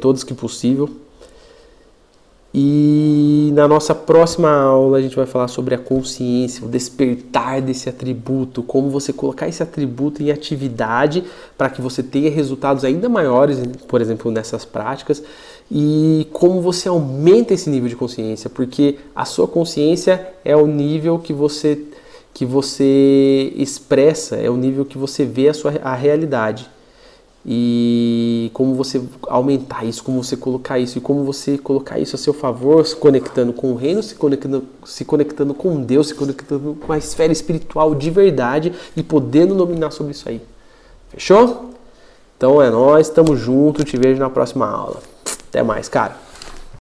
todos que possível. E na nossa próxima aula a gente vai falar sobre a consciência, o despertar desse atributo, como você colocar esse atributo em atividade para que você tenha resultados ainda maiores, por exemplo, nessas práticas, e como você aumenta esse nível de consciência, porque a sua consciência é o nível que você expressa, é o nível que você vê a realidade. E como você aumentar isso, como você colocar isso, e como você colocar isso a seu favor, se conectando com o reino, se conectando com Deus, se conectando com a esfera espiritual de verdade e podendo dominar sobre isso aí. Fechou? Então é nóis, tamo junto, te vejo na próxima aula. Até mais, cara.